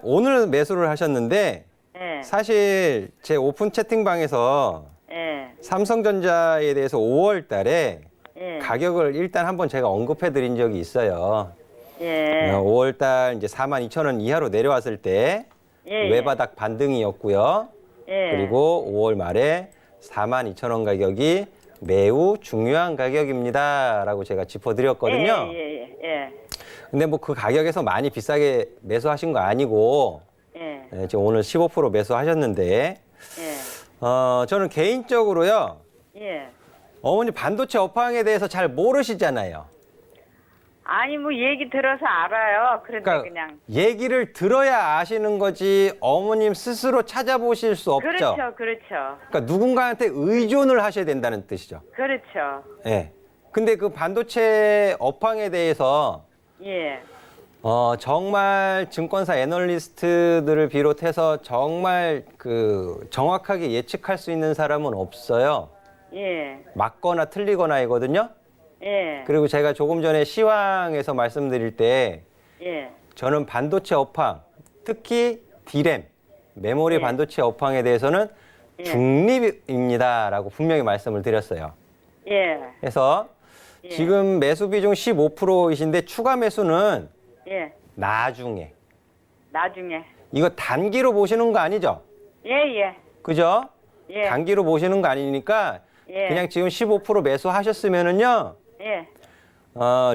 오늘 매수를 하셨는데 예. 사실 제 오픈 채팅방에서 예. 삼성전자에 대해서 5월 달에 예. 가격을 일단 한번 제가 언급해 드린 적이 있어요. 예. 5월 달 이제 42,000원 이하로 내려왔을 때 예. 외바닥 반등이었고요. 예. 그리고 5월 말에 42,000원 가격이 매우 중요한 가격입니다라고 제가 짚어드렸거든요. 예. 예. 예. 근데 그 가격에서 많이 비싸게 매수하신 거 아니고 예. 지금 오늘 15% 매수하셨는데 예. 저는 개인적으로요. 예. 어머니 반도체 업황에 대해서 잘 모르시잖아요. 아니 얘기 들어서 알아요. 그런데 그러니까 그냥. 얘기를 들어야 아시는 거지 어머님 스스로 찾아보실 수 없죠. 그렇죠. 그러니까 누군가한테 의존을 하셔야 된다는 뜻이죠. 그렇죠. 예. 근데 그 반도체 업황에 대해서 예. 정말 증권사 애널리스트들을 비롯해서 정말 정확하게 예측할 수 있는 사람은 없어요. 예. 맞거나 틀리거나이거든요. 예. 그리고 제가 조금 전에 시황에서 말씀드릴 때 예. 저는 반도체 업황, 특히 D램, 메모리 예. 반도체 업황에 대해서는 예. 중립입니다라고 분명히 말씀을 드렸어요. 예. 그래서 예. 지금 매수 비중 15%이신데 추가 매수는 예. 나중에. 나중에. 이거 단기로 보시는 거 아니죠? 예. 예. 그죠? 예. 단기로 보시는 거 아니니까 예. 그냥 지금 15% 매수하셨으면은요. 예.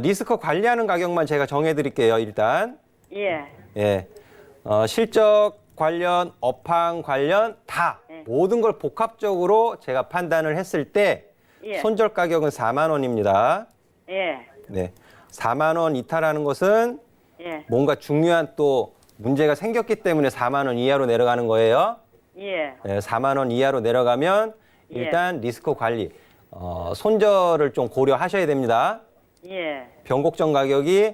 리스크 관리하는 가격만 제가 정해드릴게요. 일단 예. 예, 실적 관련, 업황 관련 다 예. 모든 걸 복합적으로 제가 판단을 했을 때 예. 손절 가격은 4만 원입니다. 예. 네, 4만 원 이탈하는 것은 예. 뭔가 중요한 또 문제가 생겼기 때문에 4만 원 이하로 내려가는 거예요. 예. 네, 4만 원 이하로 내려가면 일단 리스크 관리, 손절을 좀 고려하셔야 됩니다. 예. 변곡점 가격이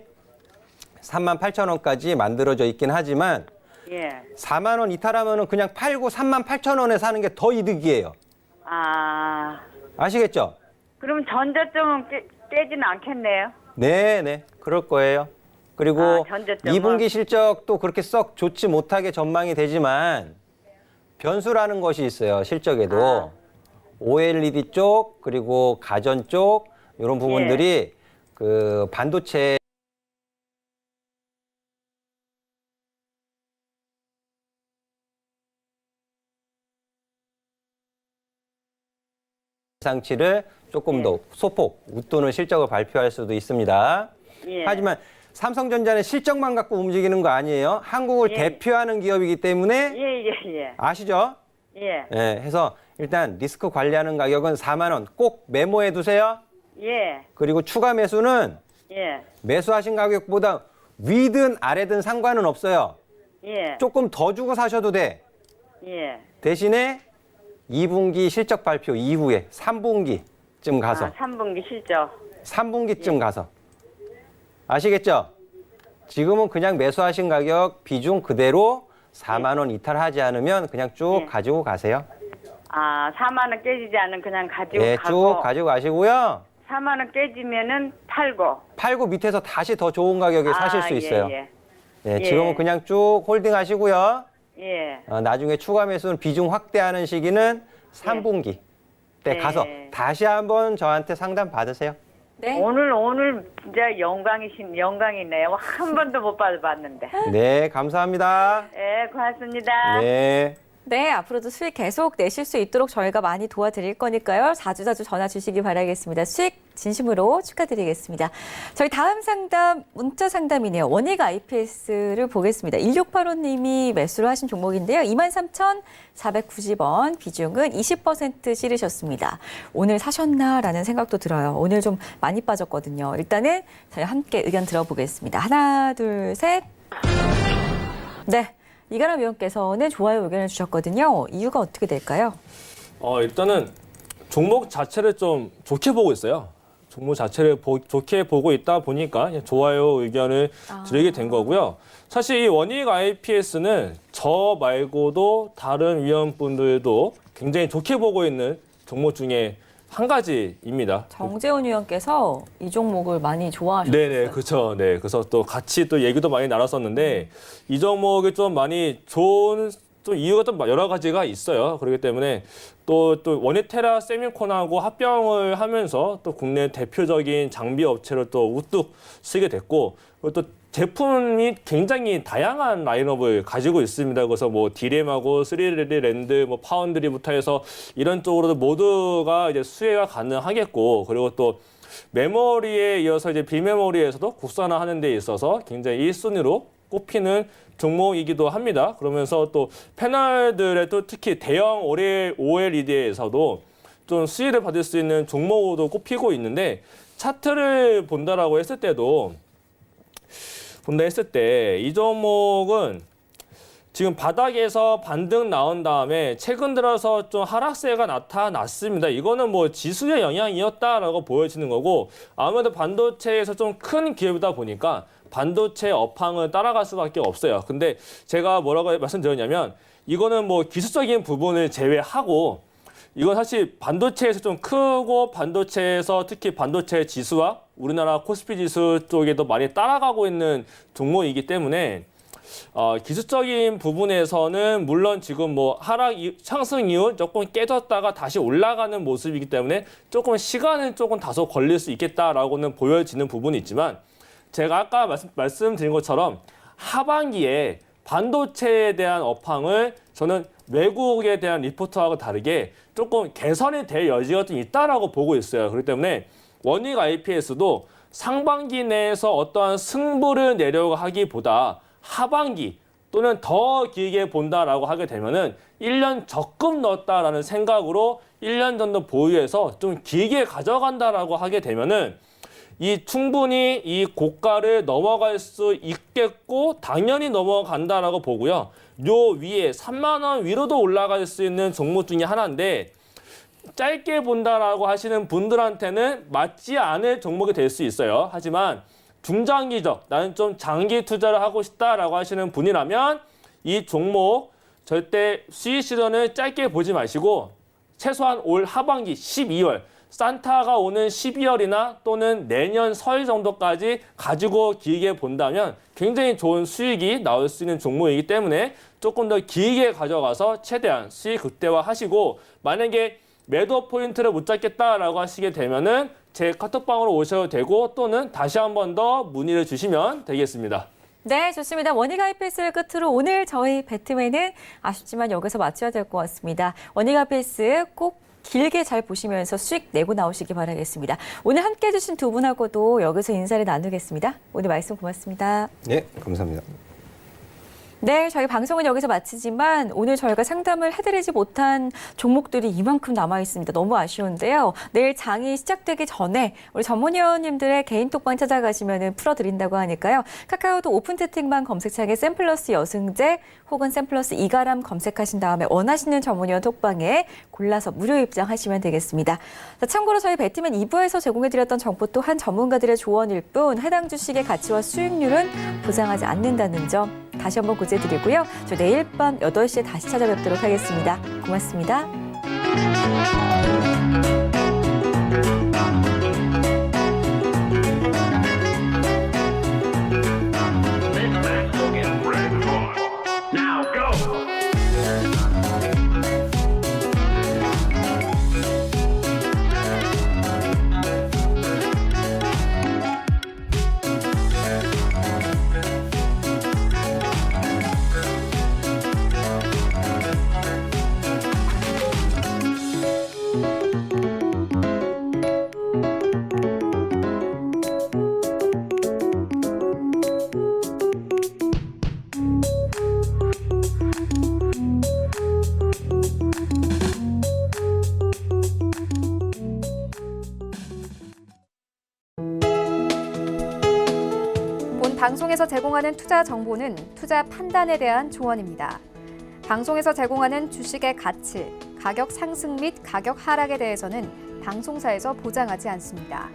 38,000원까지 만들어져 있긴 하지만 예. 4만 원 이탈하면은 그냥 팔고 38,000원에 사는 게 더 이득이에요. 아시겠죠? 그럼 전저점은 깨지는 않겠네요. 네, 그럴 거예요. 그리고 전저점은? 2분기 실적도 그렇게 썩 좋지 못하게 전망이 되지만 변수라는 것이 있어요. 실적에도. OLED 쪽 그리고 가전 쪽 이런 부분들이 그 반도체 상치를 조금 더 소폭 웃도는 실적을 발표할 수도 있습니다. 예. 하지만 삼성전자는 실적만 갖고 움직이는 거 아니에요. 한국을 예. 대표하는 기업이기 때문에 예. 아시죠? 예. 예, 해서 일단 리스크 관리하는 가격은 4만 원 꼭 메모해 두세요. 예. 그리고 추가 매수는 예. 매수하신 가격보다 위든 아래든 상관은 없어요. 예. 조금 더 주고 사셔도 돼. 예. 대신에 2분기 실적 발표 이후에 3분기쯤 가서 3분기 실적. 3분기쯤 가서 아시겠죠? 지금은 그냥 매수하신 가격 비중 그대로 4만 원 이탈하지 않으면 그냥 쭉 예. 가지고 가세요. 4만 원 깨지지 않으면 그냥 가지고 예, 가고. 쭉 가지고 가시고요. 4만 원 깨지면은 팔고. 팔고 밑에서 다시 더 좋은 가격에 사실 수 있어요. 예. 예, 지금은 그냥 쭉 홀딩 하시고요. 예. 나중에 추가 매수는 비중 확대하는 시기는 3분기 때 네. 가서 다시 한번 저한테 상담 받으세요. 네. 오늘 진짜 영광이네요. 한 번도 못 받아봤는데. 네, 감사합니다. 예, 고맙습니다. 네. 네, 앞으로도 수익 계속 내실 수 있도록 저희가 많이 도와드릴 거니까요. 자주 전화 주시기 바라겠습니다. 수익 진심으로 축하드리겠습니다. 저희 다음 상담, 문자 상담이네요. 원익 IPS를 보겠습니다. 1685님이 매수를 하신 종목인데요. 23,490원, 비중은 20% 실으셨습니다. 오늘 사셨나라는 생각도 들어요. 오늘 좀 많이 빠졌거든요. 일단은 저희 함께 의견 들어보겠습니다. 하나, 둘, 셋. 네. 이가람 위원께서는 좋아요 의견을 주셨거든요. 이유가 어떻게 될까요? 일단은 종목 자체를 좀 좋게 보고 있어요. 종목 자체를 좋게 보고 있다 보니까 좋아요 의견을 드리게 된 거고요. 사실 이 원익 IPS는 저 말고도 다른 위원분들도 굉장히 좋게 보고 있는 종목 중에 한 가지입니다. 정재훈 위원께서 이 종목을 많이 좋아하셨어요. 네네, 그렇죠. 네, 그래서 또 같이 또 얘기도 많이 나눴었는데 이 종목이 좀 많이 좋은 좀 이유가 좀 여러 가지가 있어요. 그렇기 때문에 또 원익테라 세미콘하고 합병을 하면서 또 국내 대표적인 장비 업체로 또 우뚝 쓰게 됐고 그리고 또 제품이 굉장히 다양한 라인업을 가지고 있습니다. 그래서 뭐 디램하고 3D 랜드, 뭐 파운드리부터 해서 이런 쪽으로도 모두가 이제 수혜가 가능하겠고, 그리고 또 메모리에 이어서 이제 비메모리에서도 국산화하는 데 있어서 굉장히 1순위로 꼽히는 종목이기도 합니다. 그러면서 또 패널들의 또 특히 대형 OLED에서도 좀 수혜를 받을 수 있는 종목으로 꼽히고 있는데 차트를 본다라고 했을 때 이 종목은 지금 바닥에서 반등 나온 다음에 최근 들어서 좀 하락세가 나타났습니다. 이거는 뭐 지수의 영향이었다라고 보여지는 거고 아무래도 반도체에서 좀 큰 기업이다 보니까 반도체 업황을 따라갈 수밖에 없어요. 근데 제가 뭐라고 말씀드렸냐면 이거는 뭐 기술적인 부분을 제외하고 이건 사실 반도체에서 좀 크고 반도체에서 특히 반도체 지수와 우리나라 코스피 지수 쪽에도 많이 따라가고 있는 종목이기 때문에 기술적인 부분에서는 물론 지금 뭐 상승 이후 조금 깨졌다가 다시 올라가는 모습이기 때문에 조금 시간은 조금 다소 걸릴 수 있겠다라고는 보여지는 부분이 있지만 제가 아까 말씀드린 것처럼 하반기에 반도체에 대한 업황을 저는 외국에 대한 리포트하고 다르게 조금 개선이 될 여지가 좀 있다라고 보고 있어요. 그렇기 때문에 원익 IPS도 상반기 내에서 어떠한 승부를 내려고 하기보다 하반기 또는 더 길게 본다라고 하게 되면은 1년 적금 넣었다라는 생각으로 1년 정도 보유해서 좀 길게 가져간다라고 하게 되면은 충분히 이 고가를 넘어갈 수 있겠고 당연히 넘어간다라고 보고요. 요 위에 3만 원 위로도 올라갈 수 있는 종목 중에 하나인데 짧게 본다라고 하시는 분들한테는 맞지 않을 종목이 될 수 있어요. 하지만 중장기적, 나는 좀 장기 투자를 하고 싶다라고 하시는 분이라면 이 종목 절대 수익 실현을 짧게 보지 마시고 최소한 올 하반기 12월 산타가 오는 12월이나 또는 내년 설 정도까지 가지고 길게 본다면 굉장히 좋은 수익이 나올 수 있는 종목이기 때문에 조금 더 길게 가져가서 최대한 수익 극대화하시고, 만약에 매도 포인트를 못 잡겠다라고 하시게 되면은 제 카톡방으로 오셔도 되고, 또는 다시 한 번 더 문의를 주시면 되겠습니다. 네, 좋습니다. 원익하이패스를 끝으로 오늘 저희 배트맨은 아쉽지만 여기서 마쳐야 될 것 같습니다. 원익하이패스 꼭 길게 잘 보시면서 수익 내고 나오시기 바라겠습니다. 오늘 함께해 주신 두 분하고도 여기서 인사를 나누겠습니다. 오늘 말씀 고맙습니다. 네, 감사합니다. 네, 저희 방송은 여기서 마치지만 오늘 저희가 상담을 해드리지 못한 종목들이 이만큼 남아 있습니다. 너무 아쉬운데요. 내일 장이 시작되기 전에 우리 전문위원님들의 개인 톡방 찾아가시면 풀어드린다고 하니까요. 카카오톡 오픈 채팅방 검색창에 샘플러스 여승제 혹은 샘플러스 이가람 검색하신 다음에 원하시는 전문위원 톡방에 골라서 무료 입장하시면 되겠습니다. 자, 참고로 저희 배트맨 2부에서 제공해드렸던 정보 또한 전문가들의 조언일 뿐 해당 주식의 가치와 수익률은 보장하지 않는다는 점 다시 한번 고지해드리고요. 저 내일 밤 8시에 다시 찾아뵙도록 하겠습니다. 고맙습니다. Now go! 본 방송에서 제공하는 투자 정보는 투자 판단에 대한 조언입니다. 방송에서 제공하는 주식의 가치, 가격 상승 및 가격 하락에 대해서는 방송사에서 보장하지 않습니다.